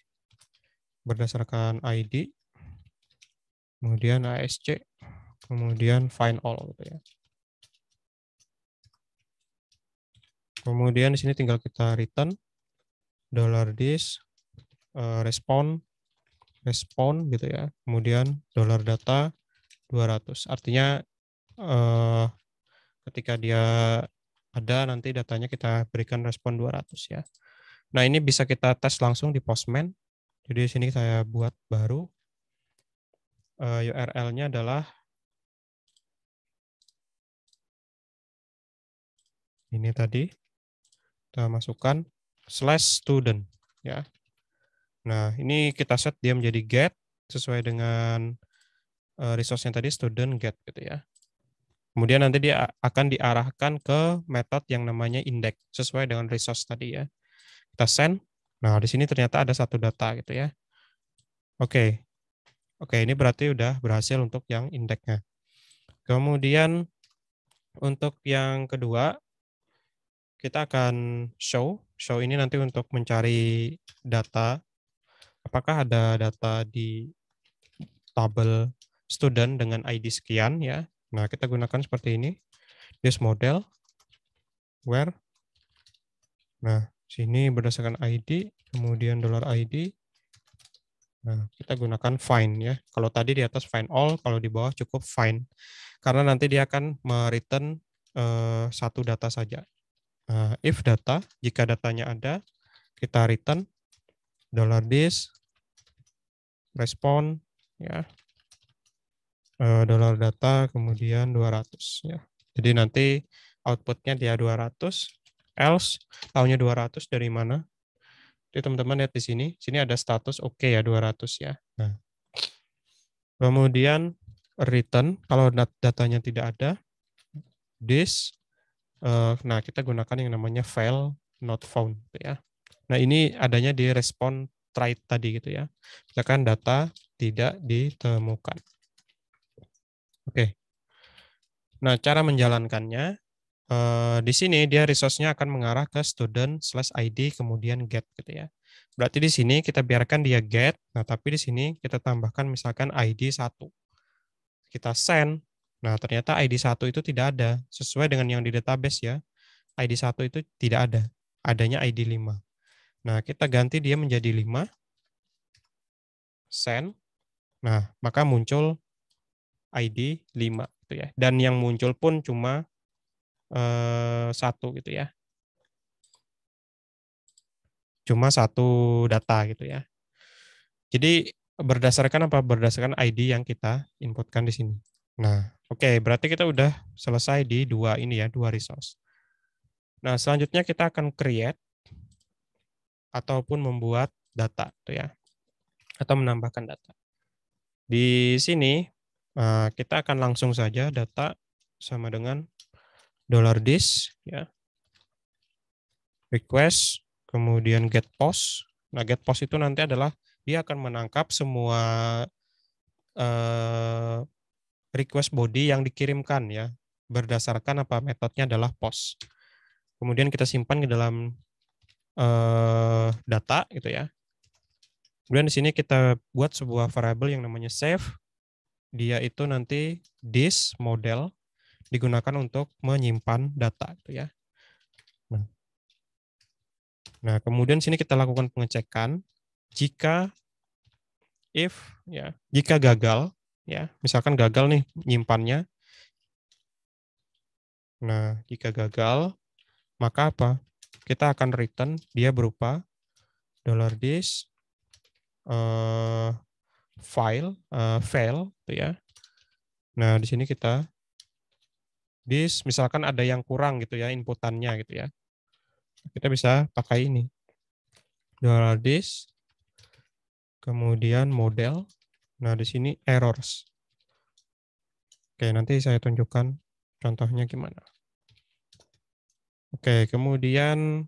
berdasarkan ID. Kemudian ASC, kemudian find all gitu ya. Kemudian di sini tinggal kita return $this respond gitu ya. Kemudian $data 200. Artinya ketika dia ada nanti datanya kita berikan respon 200 ya. Nah, ini bisa kita tes langsung di Postman. Jadi di sini saya buat baru. URL-nya adalah ini tadi. Kita masukkan /student ya. Nah, ini kita set dia menjadi get sesuai dengan resource-nya tadi student get gitu ya. Kemudian nanti dia akan diarahkan ke metode yang namanya index sesuai dengan resource tadi ya. Kita send. Nah, di sini ternyata ada satu data gitu ya. Oke. Oke, ini berarti udah berhasil untuk yang indeksnya. Kemudian untuk yang kedua, kita akan show. Show ini nanti untuk mencari data. Apakah ada data di tabel student dengan ID sekian ya. Nah, kita gunakan seperti ini. This model, where. Nah, sini berdasarkan ID, kemudian $ID. Nah, kita gunakan find ya. Kalau tadi di atas find all, kalau di bawah cukup find. Karena nanti dia akan mereturn satu data saja. If data, jika datanya ada, kita return $this respond ya. $data kemudian 200 ya. Jadi nanti outputnya dia 200, else tahunya 200 dari mana? Jadi teman-teman lihat di sini, sini ada status oke ya 200 ya. Nah, kemudian return kalau datanya tidak ada, this, nah kita gunakan yang namanya file not found ya. Nah ini adanya di respon tried tadi gitu ya. Misalkan data tidak ditemukan. Oke. Nah, cara menjalankannya di sini dia resource-nya akan mengarah ke student/id kemudian get gitu ya. Berarti di sini kita biarkan dia get, nah tapi di sini kita tambahkan misalkan ID 1. Kita send, nah ternyata ID 1 itu tidak ada, sesuai dengan yang di database ya. ID 1 itu tidak ada, adanya ID 5. Nah, kita ganti dia menjadi 5, send, nah maka muncul ID 5 gitu ya. Dan yang muncul pun cuma 1 gitu ya. Cuma 1 data gitu ya. Jadi berdasarkan apa? Berdasarkan ID yang kita inputkan di sini. Nah, oke, berarti kita udah selesai di dua ini ya, dua resource. Nah, selanjutnya kita akan create ataupun membuat data tuh ya, atau menambahkan data. Di sini kita akan langsung saja data sama dengan $this ya, request, kemudian get post. Nah, get post itu nanti adalah dia akan menangkap semua eh, request body yang dikirimkan ya, berdasarkan apa metodenya adalah post. Kemudian kita simpan ke dalam data gitu ya. Kemudian di sini kita buat sebuah variabel yang namanya save. Dia itu nanti this model digunakan untuk menyimpan data gitu ya. Nah, nah kemudian sini kita lakukan pengecekan jika if ya, jika gagal ya, misalkan gagal nih nyimpannya. Nah, jika gagal maka apa? Kita akan return dia berupa $this file fail gitu ya. Nah, di sini kita this misalkan ada yang kurang gitu ya inputannya gitu ya. Kita bisa pakai ini. $this kemudian model. Nah, di sini errors. Oke, nanti saya tunjukkan contohnya gimana. Oke, kemudian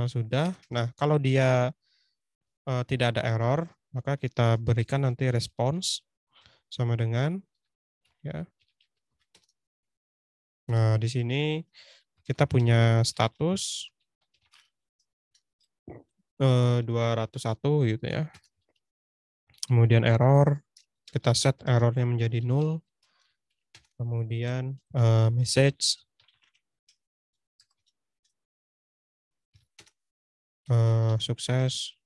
sudah. Nah, kalau dia tidak ada error, maka kita berikan nanti response sama dengan ya. Nah, di sini kita punya status 201 gitu ya. Kemudian error, kita set errornya menjadi 0. Kemudian message sukses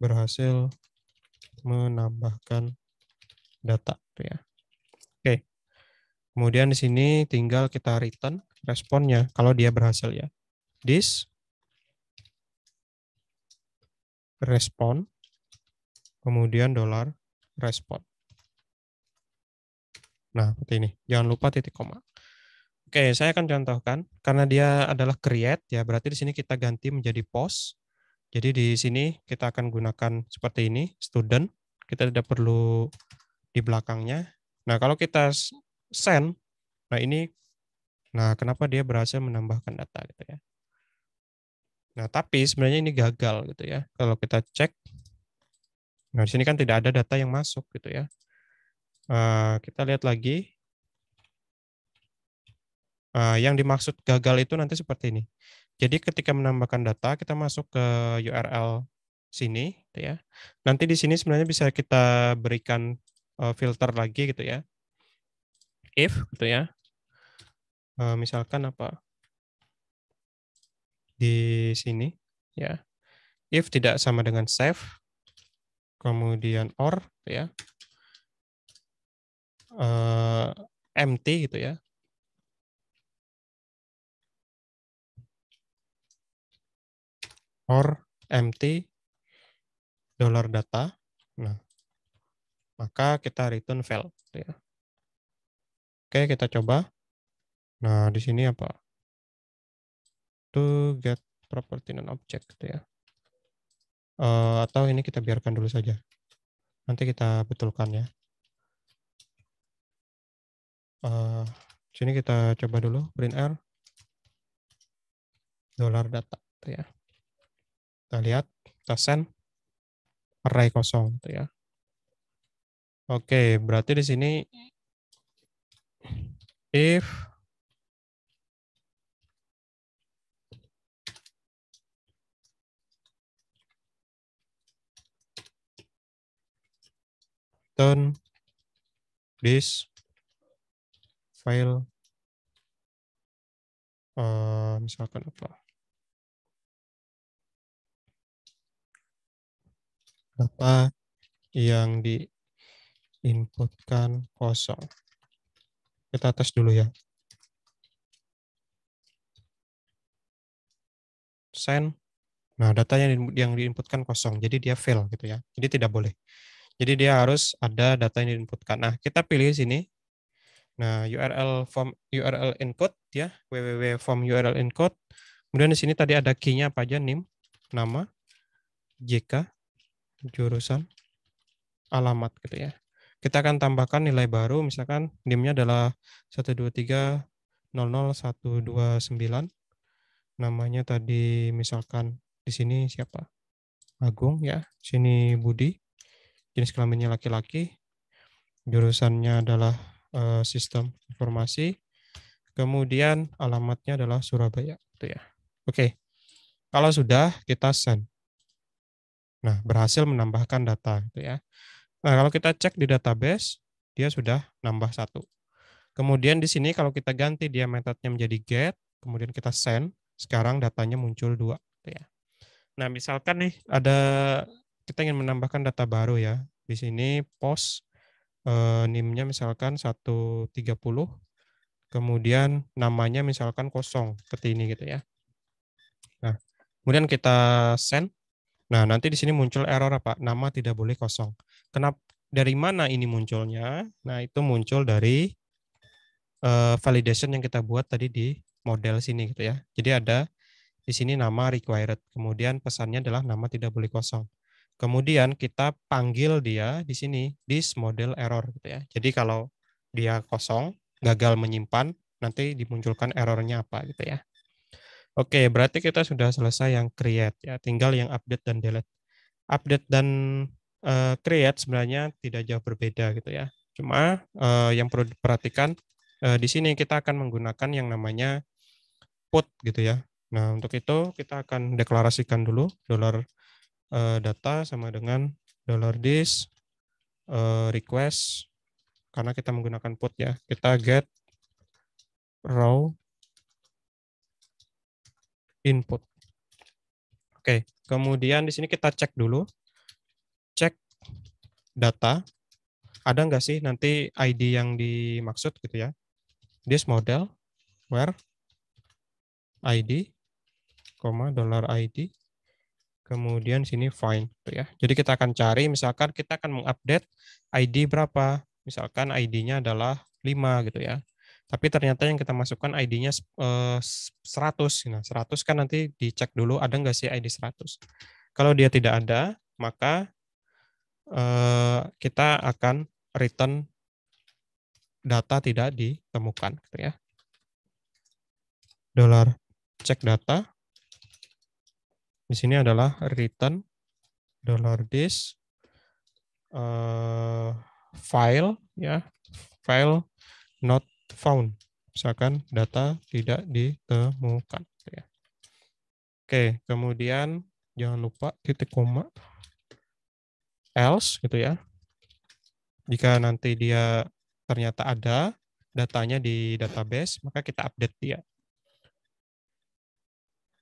berhasil menambahkan data ya. Oke. Kemudian di sini tinggal kita return responnya kalau dia berhasil ya. This respond kemudian $respond. Nah, seperti ini. Jangan lupa titik koma. Oke, saya akan contohkan karena dia adalah create ya, berarti di sini kita ganti menjadi post. Jadi di sini kita akan gunakan seperti ini, student. Kita tidak perlu di belakangnya. Nah, kalau kita send, nah ini, nah kenapa dia berhasil menambahkan data gitu ya. Nah, tapi sebenarnya ini gagal gitu ya. Kalau kita cek, nah di sini kan tidak ada data yang masuk gitu ya. Kita lihat lagi. Yang dimaksud gagal itu nanti seperti ini. Jadi ketika menambahkan data, kita masuk ke URL sini, gitu ya. Nanti di sini sebenarnya bisa kita berikan filter lagi gitu ya. If, gitu ya. Misalkan apa di sini, ya. If tidak sama dengan save, kemudian or, gitu ya. Empty gitu ya. Or empty $data. Nah, maka kita return fail. Gitu ya. Oke, kita coba. Nah, di sini apa? To get property non object gitu ya. Atau ini kita biarkan dulu saja. Nanti kita betulkan ya. Sini kita coba dulu print r $data gitu ya. Kita lihat, kita send array kosong gitu ya. Oke, berarti di sini if turn this file misalkan apa? Data yang diinputkan kosong. Kita tes dulu ya. Send. Nah, data yang diinputkan kosong. Jadi dia fail gitu ya. Jadi tidak boleh. Jadi dia harus ada data yang diinputkan. Nah, kita pilih sini. Nah, URL form URL encode ya, www form URL encode. Kemudian di sini tadi ada key-nya apa aja, name, nama, JK, jurusan, alamat gitu ya. Kita akan tambahkan nilai baru, misalkan NIM-nya adalah 123.00129. Namanya tadi misalkan di sini siapa? Agung ya. Sini Budi. Jenis kelaminnya laki-laki. Jurusannya adalah sistem informasi. Kemudian alamatnya adalah Surabaya gitu ya. Oke. Kalau sudah kita send. Nah, berhasil menambahkan data gitu ya. Nah, kalau kita cek di database, dia sudah nambah satu. Kemudian di sini kalau kita ganti dia metodenya menjadi get, kemudian kita send, sekarang datanya muncul 2 gitu ya. Nah, misalkan nih ada kita ingin menambahkan data baru ya. Di sini post NIM-nya misalkan 130, kemudian namanya misalkan kosong seperti ini gitu ya. Nah, kemudian kita send. Nah, nanti di sini muncul error apa? Nama tidak boleh kosong. Kenapa? Dari mana ini munculnya? Nah, itu muncul dari validation yang kita buat tadi di model sini gitu ya. Jadi ada di sini nama required. Kemudian pesannya adalah nama tidak boleh kosong. Kemudian kita panggil dia di sini this model error gitu ya. Jadi kalau dia kosong, gagal menyimpan, nanti dimunculkan errornya apa gitu ya. Oke, berarti kita sudah selesai yang create ya. Tinggal yang update dan delete. Update dan create sebenarnya tidak jauh berbeda gitu ya. Cuma yang perlu diperhatikan di sini kita akan menggunakan yang namanya put gitu ya. Nah, untuk itu kita akan deklarasikan dulu dollar data sama dengan dollar $this request karena kita menggunakan put ya. Kita get raw input. Oke, kemudian di sini kita cek dulu. Cek data. Ada nggak sih nanti ID yang dimaksud gitu ya. This model where ID, dollar ID, kemudian sini find gitu ya. Jadi kita akan cari, misalkan kita akan mengupdate ID berapa, misalkan ID-nya adalah 5 gitu ya. Tapi ternyata yang kita masukkan ID-nya 100. Nah, 100 kan nanti dicek dulu ada nggak sih ID 100. Kalau dia tidak ada, maka kita akan return data tidak ditemukan gitu ya. Dollar cek data. Di sini adalah return dollar $this file ya, file not found. Misalkan data tidak ditemukan ya. Oke, kemudian jangan lupa titik koma else gitu ya. Jika nanti dia ternyata ada datanya di database, maka kita update dia.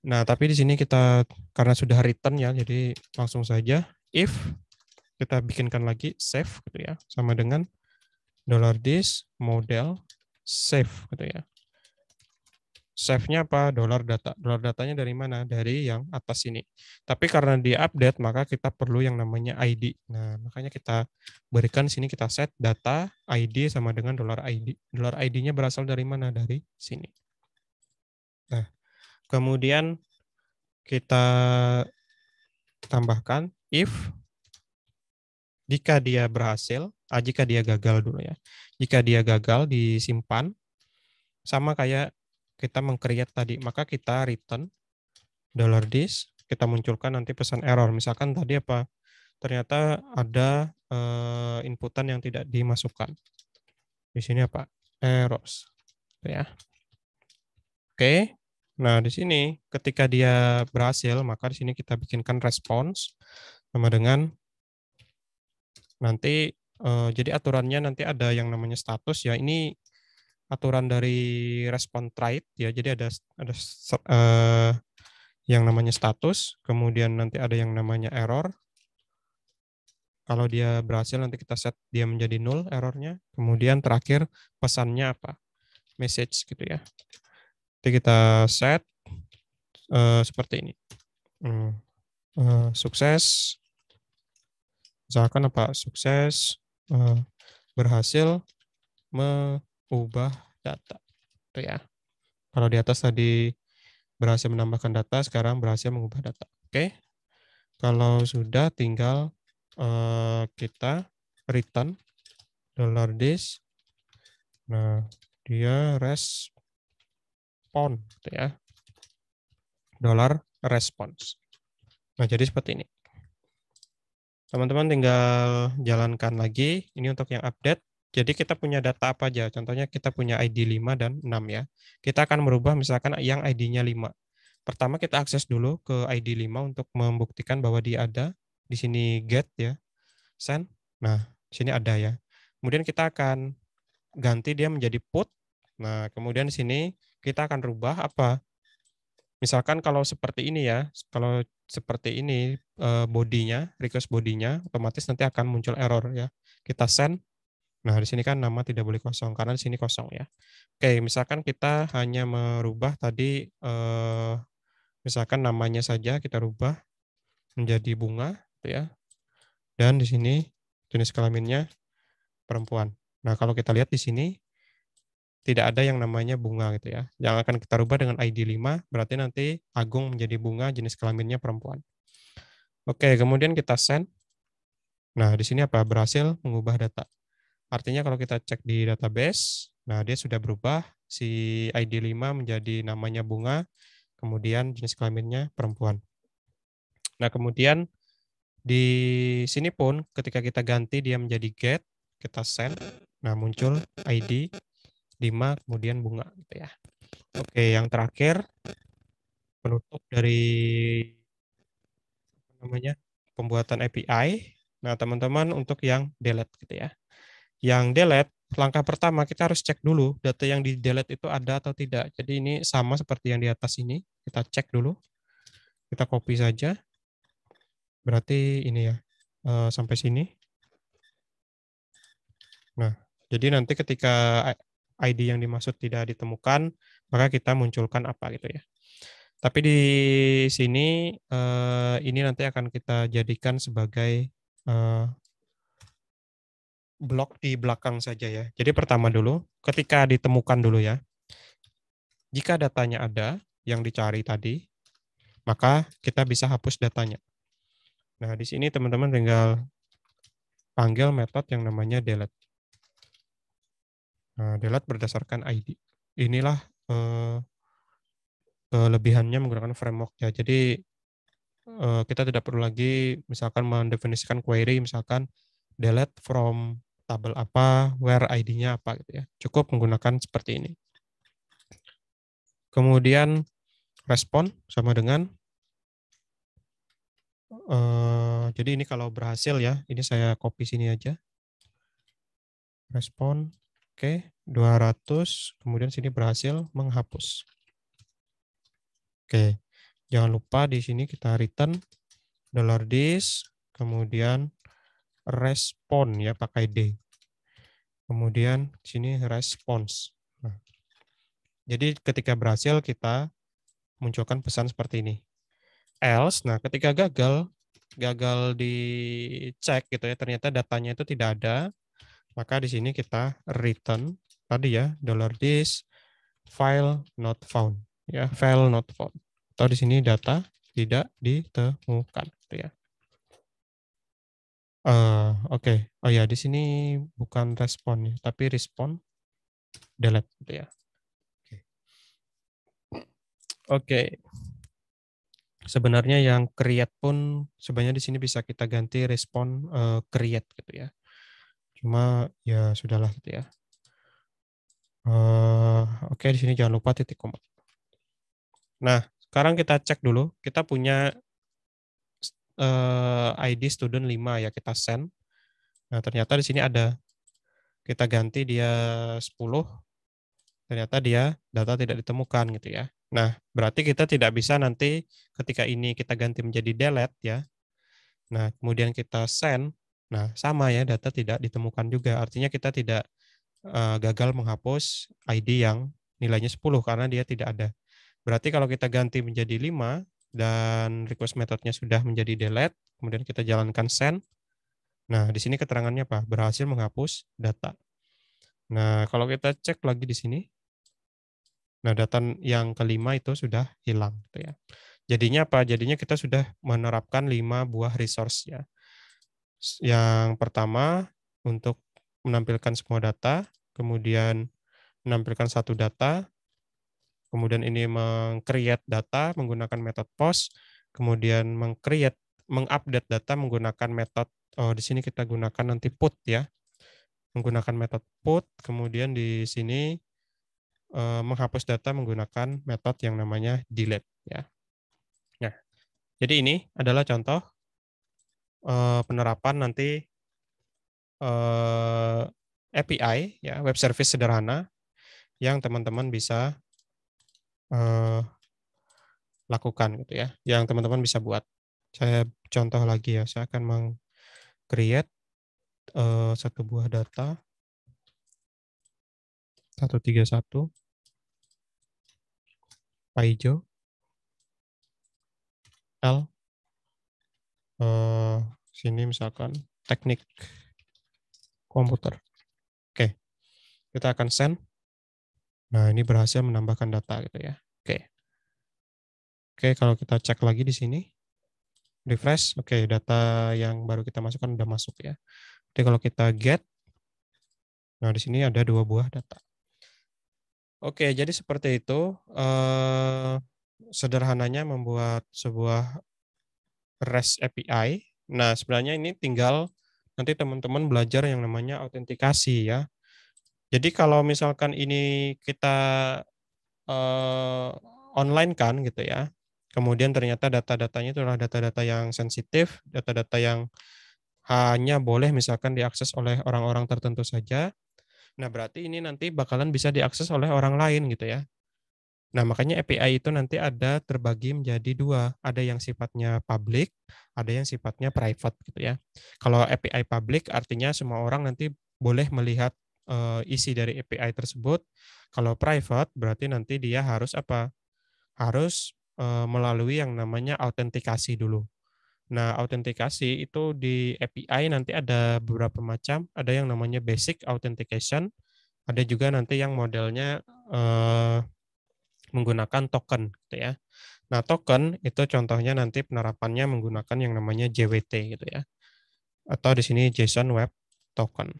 Nah, tapi di sini kita karena sudah return ya, jadi langsung saja if kita bikinkan lagi save gitu ya, sama dengan dollar $this model save gitu ya. Save-nya apa? Dollar data. Dollar datanya dari mana? Dari yang atas ini. Tapi karena di update, maka kita perlu yang namanya ID. Nah, makanya kita berikan sini kita set data ID sama dengan dollar ID. Dollar ID-nya berasal dari mana? Dari sini. Nah, kemudian kita tambahkan if jika dia berhasil, jika dia gagal dulu ya. Jika dia gagal disimpan, sama kayak kita meng-create tadi, maka kita return $this, kita munculkan nanti pesan error. Misalkan tadi apa? ternyata ada inputan yang tidak dimasukkan. Di sini apa? Errors. Ya. Oke. Nah, di sini ketika dia berhasil, maka di sini kita bikinkan response sama dengan nanti jadi aturannya nanti ada yang namanya status ya. Ini aturan dari respon trait ya. Jadi ada yang namanya status, kemudian nanti ada yang namanya error. Kalau dia berhasil nanti kita set dia menjadi null errornya. Kemudian terakhir pesannya apa? Message gitu ya. Jadi kita set seperti ini. Sukses. Misalkan apa? Sukses berhasil mengubah data. Itu ya. Kalau di atas tadi berhasil menambahkan data, sekarang berhasil mengubah data. Oke. Kalau sudah tinggal kita return $this. Nah, dia respon gitu ya. $response. Nah, jadi seperti ini. Teman-teman tinggal jalankan lagi. Ini untuk yang update. Jadi kita punya data apa aja? Contohnya kita punya ID 5 dan 6 ya. Kita akan merubah misalkan yang ID-nya 5. Pertama kita akses dulu ke ID 5 untuk membuktikan bahwa dia ada. Di sini get ya. Send. Nah, di sini ada ya. Kemudian kita akan ganti dia menjadi put. Nah, kemudian di sini kita akan rubah apa? Misalkan kalau seperti ini ya, kalau seperti ini bodinya, request bodinya, otomatis nanti akan muncul error ya. Kita send. Nah, di sini kan nama tidak boleh kosong karena di sini kosong ya. Oke, misalkan kita hanya merubah tadi misalkan namanya saja kita rubah menjadi bunga gitu ya. Dan di sini jenis kelaminnya perempuan. Nah, kalau kita lihat di sini tidak ada yang namanya bunga gitu ya. Yang akan kita rubah dengan ID 5 berarti nanti Agung menjadi bunga, jenis kelaminnya perempuan. Oke, kemudian kita send. Nah, di sini apa? Berhasil mengubah data. Artinya kalau kita cek di database, nah dia sudah berubah si ID 5 menjadi namanya bunga, kemudian jenis kelaminnya perempuan. Nah, kemudian di sini pun ketika kita ganti dia menjadi get, kita send. Nah, muncul ID 5 kemudian bunga gitu ya. Oke, yang terakhir penutup dari namanya pembuatan API. Nah, teman-teman untuk yang delete gitu ya. Yang delete, langkah pertama kita harus cek dulu data yang di delete itu ada atau tidak. Jadi ini sama seperti yang di atas ini. Kita cek dulu. Kita copy saja. Berarti ini ya, sampai sini. Nah, jadi nanti ketika ID yang dimaksud tidak ditemukan, maka kita munculkan apa gitu ya. Tapi di sini ini nanti akan kita jadikan sebagai blok di belakang saja ya. Jadi pertama dulu, ketika ditemukan dulu ya, jika datanya ada yang dicari tadi, maka kita bisa hapus datanya. Nah, di sini teman-teman tinggal panggil metode yang namanya delete. Nah, delete berdasarkan ID. Inilah kelebihannya menggunakan framework ya. Jadi kita tidak perlu lagi misalkan mendefinisikan query misalkan delete from tabel apa, where ID-nya apa gitu ya. Cukup menggunakan seperti ini. Kemudian respon sama dengan jadi ini kalau berhasil ya, ini saya copy sini aja. Respon, oke, 200, kemudian sini berhasil menghapus. Oke, jangan lupa di sini kita return $this, kemudian respon ya pakai D. Kemudian sini response. Nah, jadi ketika berhasil kita munculkan pesan seperti ini. Else, nah ketika gagal dicek gitu ya, ternyata datanya itu tidak ada, maka di sini kita return tadi ya $this file not found ya, file not found. Atau di sini data tidak ditemukan gitu ya. Oke. Oh ya, di sini bukan respon ya, tapi respon delete gitu ya. Oke. Sebenarnya yang create pun sebenarnya di sini bisa kita ganti respon create gitu ya. Cuma ya sudahlah gitu ya. Oke, di sini jangan lupa titik koma. Nah, sekarang kita cek dulu. Kita punya ID student 5 ya, kita send. Nah, ternyata di sini ada. Kita ganti dia 10, ternyata dia data tidak ditemukan gitu ya. Nah, berarti kita tidak bisa nanti ketika ini kita ganti menjadi delete ya. Nah, kemudian kita send. Nah, sama ya, data tidak ditemukan juga. Artinya kita tidak gagal menghapus ID yang nilainya 10 karena dia tidak ada. Berarti kalau kita ganti menjadi 5 dan request methodnya sudah menjadi delete, kemudian kita jalankan send. Nah, di sini keterangannya apa? Berhasil menghapus data. Nah, kalau kita cek lagi di sini, nah data yang kelima itu sudah hilang. Gitu ya. Jadinya apa? Jadinya kita sudah menerapkan 5 buah resource ya. Yang pertama, untuk menampilkan semua data, kemudian menampilkan satu data, kemudian ini meng-create data menggunakan metode post, kemudian mengupdate data menggunakan metode, di sini kita gunakan nanti put ya, menggunakan metode put, kemudian di sini menghapus data menggunakan metode yang namanya delete ya. Nah, jadi ini adalah contoh penerapan nanti API ya, web service sederhana yang teman-teman bisa lakukan gitu ya, yang teman-teman bisa buat. Saya contoh lagi ya, saya akan meng-create satu buah data 131 Paijo L, sini misalkan teknik komputer. Oke, kita akan send. Nah, ini berhasil menambahkan data gitu ya. Oke, kalau kita cek lagi di sini, refresh, oke, data yang baru kita masukkan udah masuk ya. Jadi kalau kita get, nah di sini ada 2 buah data. Oke, jadi seperti itu sederhananya membuat sebuah REST API. Nah, sebenarnya ini tinggal nanti teman-teman belajar yang namanya autentikasi ya. Jadi kalau misalkan ini kita online kan gitu ya, kemudian ternyata data-datanya itu adalah data-data yang sensitif, data-data yang hanya boleh misalkan diakses oleh orang-orang tertentu saja. Nah, berarti ini nanti bakalan bisa diakses oleh orang lain gitu ya. Nah, makanya API itu nanti ada terbagi menjadi 2. Ada yang sifatnya public, ada yang sifatnya private gitu ya. Kalau API public artinya semua orang nanti boleh melihat isi dari API tersebut. Kalau private berarti nanti dia harus apa? Harus melalui yang namanya autentikasi dulu. Nah, autentikasi itu di API nanti ada beberapa macam. Ada yang namanya basic authentication, ada juga nanti yang modelnya menggunakan token gitu ya. Nah, token itu contohnya nanti penerapannya menggunakan yang namanya JWT gitu ya. Atau di sini JSON Web Token.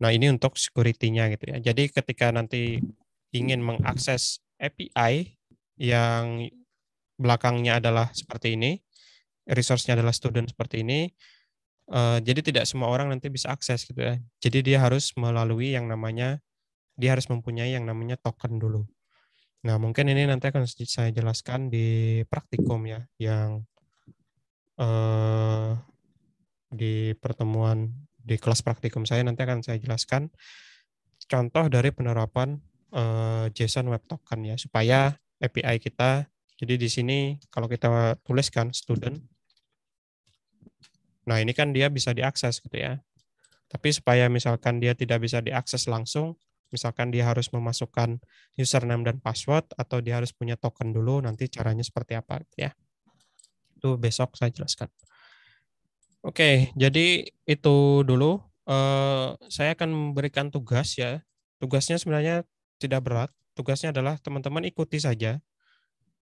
Nah, ini untuk security-nya gitu ya. Jadi ketika nanti ingin mengakses API yang belakangnya adalah seperti ini, resource-nya adalah student seperti ini, jadi tidak semua orang nanti bisa akses gitu ya. Jadi dia harus melalui yang namanya, dia harus mempunyai yang namanya token dulu. Nah, mungkin ini nanti akan saya jelaskan di praktikum ya, yang di pertemuan di kelas praktikum saya nanti akan saya jelaskan contoh dari penerapan JSON Web Token ya, supaya API kita, jadi di sini kalau kita tuliskan student, nah ini kan dia bisa diakses gitu ya. Tapi supaya misalkan dia tidak bisa diakses langsung, misalkan dia harus memasukkan username dan password, atau dia harus punya token dulu, nanti caranya seperti apa gitu ya. Itu besok saya jelaskan. Oke, jadi itu dulu. Saya akan memberikan tugas ya. Tugasnya sebenarnya tidak berat. Tugasnya adalah teman-teman ikuti saja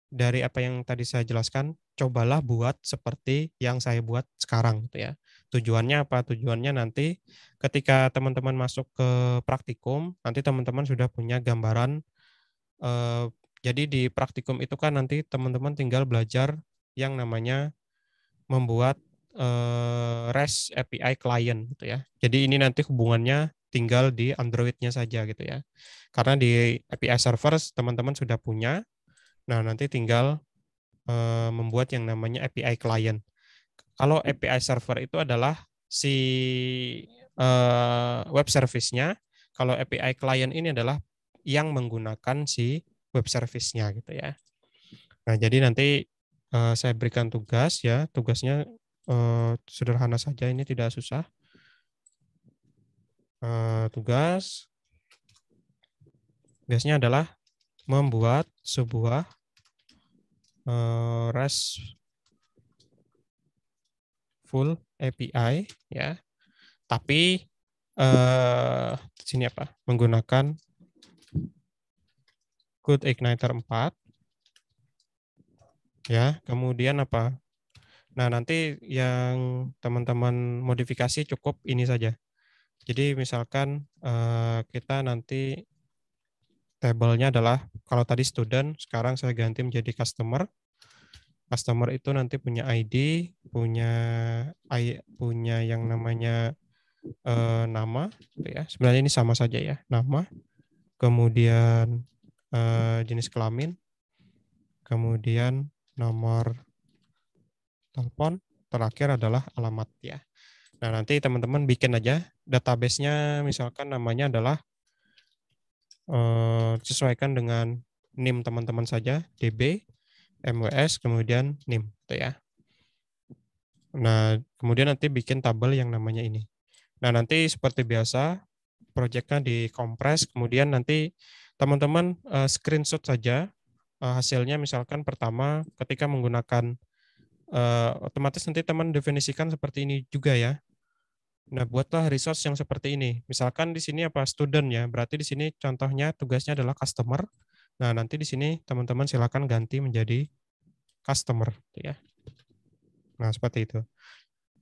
dari apa yang tadi saya jelaskan. Cobalah buat seperti yang saya buat sekarang gitu ya. Tujuannya apa? Tujuannya nanti ketika teman-teman masuk ke praktikum, nanti teman-teman sudah punya gambaran. Jadi di praktikum itu kan nanti teman-teman tinggal belajar yang namanya membuat REST API client gitu ya. Jadi ini nanti hubungannya tinggal di Android-nya saja gitu ya. Karena di API server teman-teman sudah punya. Nah, nanti tinggal membuat yang namanya API client. Kalau API server itu adalah si web service-nya. Kalau API client ini adalah yang menggunakan si web service-nya gitu ya. Nah, jadi nanti saya berikan tugas ya. Tugasnya sederhana saja, ini tidak susah. Tugasnya adalah membuat sebuah RESTful API ya. Tapi sini apa? Menggunakan Code Igniter 4 ya. Kemudian apa? Nah, nanti yang teman-teman modifikasi cukup ini saja. Jadi misalkan kita nanti tabelnya adalah kalau tadi student, sekarang saya ganti menjadi customer. Customer itu nanti punya ID, punya yang namanya nama, gitu ya. Sebenarnya ini sama saja ya, nama. Kemudian jenis kelamin, kemudian nomor telepon, terakhir adalah alamat ya. Nah, nanti teman-teman bikin aja database-nya, misalkan namanya adalah sesuaikan dengan NIM teman-teman saja, DB, MWS, kemudian NIM, gitu ya. Nah, kemudian nanti bikin tabel yang namanya ini. Nah, nanti seperti biasa, proyeknya dikompres, kemudian nanti teman-teman screenshot saja hasilnya, misalkan pertama ketika menggunakan otomatis nanti teman definisikan seperti ini juga ya. Nah, buatlah resource yang seperti ini. Misalkan di sini apa student ya, berarti di sini contohnya tugasnya adalah customer. Nah, nanti di sini teman-teman silakan ganti menjadi customer ya. Nah, seperti itu.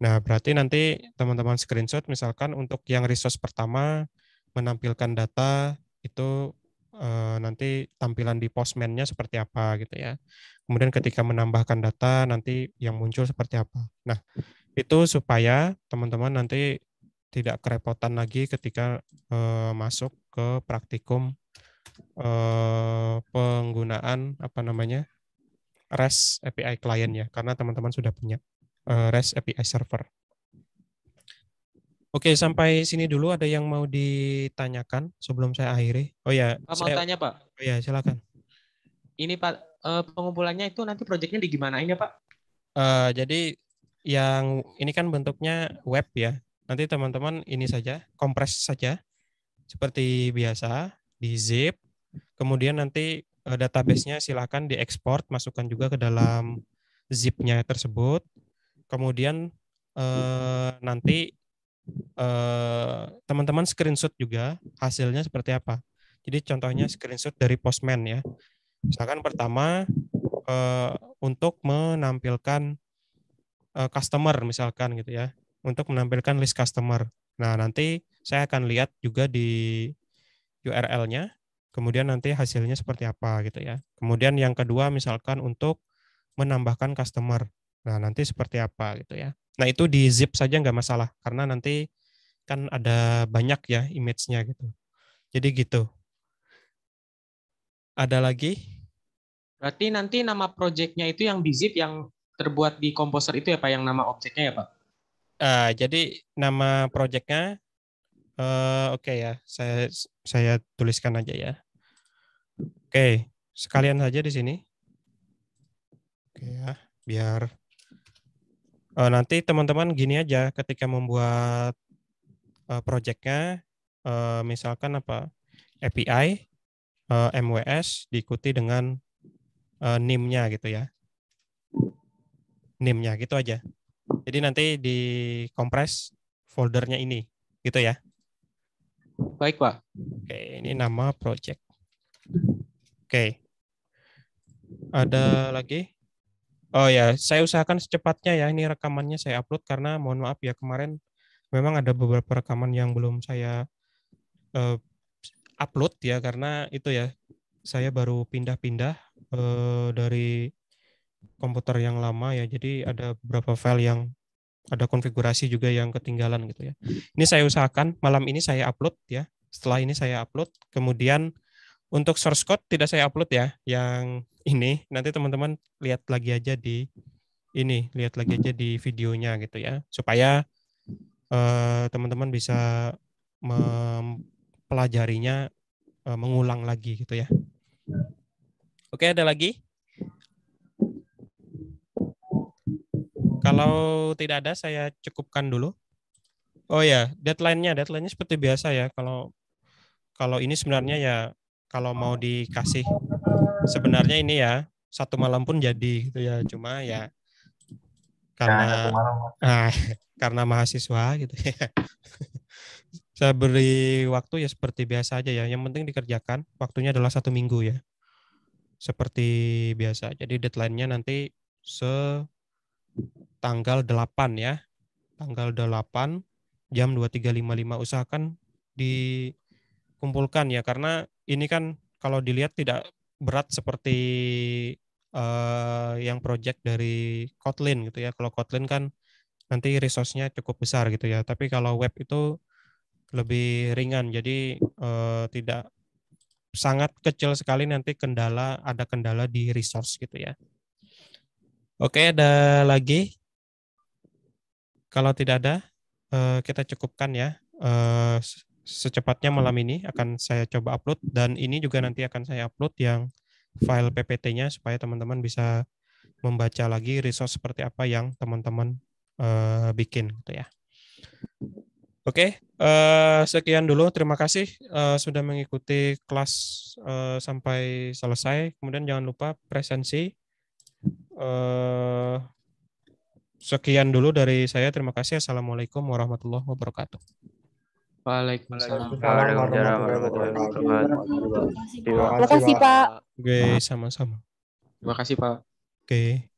Nah, berarti nanti teman-teman screenshot misalkan untuk yang resource pertama menampilkan data itu nanti tampilan di Postman-nya seperti apa gitu ya. Kemudian ketika menambahkan data nanti yang muncul seperti apa. Nah, itu supaya teman-teman nanti tidak kerepotan lagi ketika masuk ke praktikum penggunaan apa namanya REST API client ya, karena teman-teman sudah punya REST API server. Oke, sampai sini dulu ada yang mau ditanyakan sebelum saya akhiri? Oh ya, Pak, mau tanya Pak, oh ya silakan. ini Pak pengumpulannya itu nanti proyeknya di gimanain ya Pak? Jadi yang ini kan bentuknya web ya. Nanti teman-teman ini saja, kompres saja seperti biasa di zip. Kemudian nanti database-nya silakan diekspor, masukkan juga ke dalam zip-nya tersebut. Kemudian nanti teman-teman screenshot juga hasilnya seperti apa. Jadi contohnya screenshot dari Postman ya. Misalkan pertama untuk menampilkan customer misalkan gitu ya. Untuk menampilkan list customer. Nah, nanti saya akan lihat juga di URL-nya. Kemudian nanti hasilnya seperti apa gitu ya. Kemudian yang kedua misalkan untuk menambahkan customer. Nah, nanti seperti apa gitu ya. Nah, itu di zip saja nggak masalah karena nanti kan ada banyak ya image-nya gitu. Jadi gitu. Ada lagi? Berarti nanti nama proyeknya itu yang di zip yang terbuat di Composer itu ya Pak, yang nama objeknya ya Pak? Jadi nama projectnya oke ya, saya tuliskan aja ya. Oke, sekalian saja di sini. Oke ya, biar nanti teman-teman gini aja ketika membuat projectnya, misalkan apa API, MWS diikuti dengan NIM-nya gitu ya. NIM-nya gitu aja. Jadi nanti di kompres foldernya ini gitu ya. Baik Pak. Oke, ini nama project. Oke, ada lagi? Oh ya, saya usahakan secepatnya ya. Ini rekamannya saya upload karena mohon maaf ya kemarin memang ada beberapa rekaman yang belum saya eh, upload ya karena itu ya saya baru pindah-pindah dari komputer yang lama ya. Jadi ada beberapa file yang ada konfigurasi juga yang ketinggalan gitu ya. Ini saya usahakan malam ini saya upload ya. Setelah ini saya upload. Kemudian untuk source code tidak saya upload ya. Yang ini nanti teman-teman lihat lagi aja di lihat lagi aja di videonya gitu ya. Supaya teman-teman bisa mempelajarinya mengulang lagi gitu ya. Oke, ada lagi? Kalau tidak ada, saya cukupkan dulu. Oh ya, deadline-nya seperti biasa ya. Kalau ini sebenarnya ya, kalau mau dikasih sebenarnya ini ya 1 malam pun jadi gitu ya. Cuma ya karena karena mahasiswa gitu ya. Saya beri waktu ya seperti biasa aja ya. Yang penting dikerjakan. Waktunya adalah 1 minggu ya. Seperti biasa. Jadi deadline-nya nanti tanggal 8 ya. Tanggal 8 jam 23.55. Usahakan dikumpulkan ya. Karena ini kan kalau dilihat tidak berat seperti yang project dari Kotlin gitu ya. Kalau Kotlin kan nanti resource-nya cukup besar gitu ya. Tapi kalau web itu lebih ringan. Jadi tidak sangat kecil sekali nanti ada kendala di resource gitu ya. Oke, ada lagi? Kalau tidak ada, kita cukupkan ya. Secepatnya malam ini akan saya coba upload dan ini juga nanti akan saya upload yang file PPT-nya supaya teman-teman bisa membaca lagi resource seperti apa yang teman-teman bikin gitu ya. Oke, sekian dulu. Terima kasih sudah mengikuti kelas sampai selesai. Kemudian jangan lupa presensi. Sekian dulu dari saya. Terima kasih. Assalamualaikum warahmatullahi wabarakatuh. Waalaikumsalam. warahmatullahi wabarakatuh. Terima kasih, Pak. Oke, sama-sama. Terima kasih, Pak. Oke.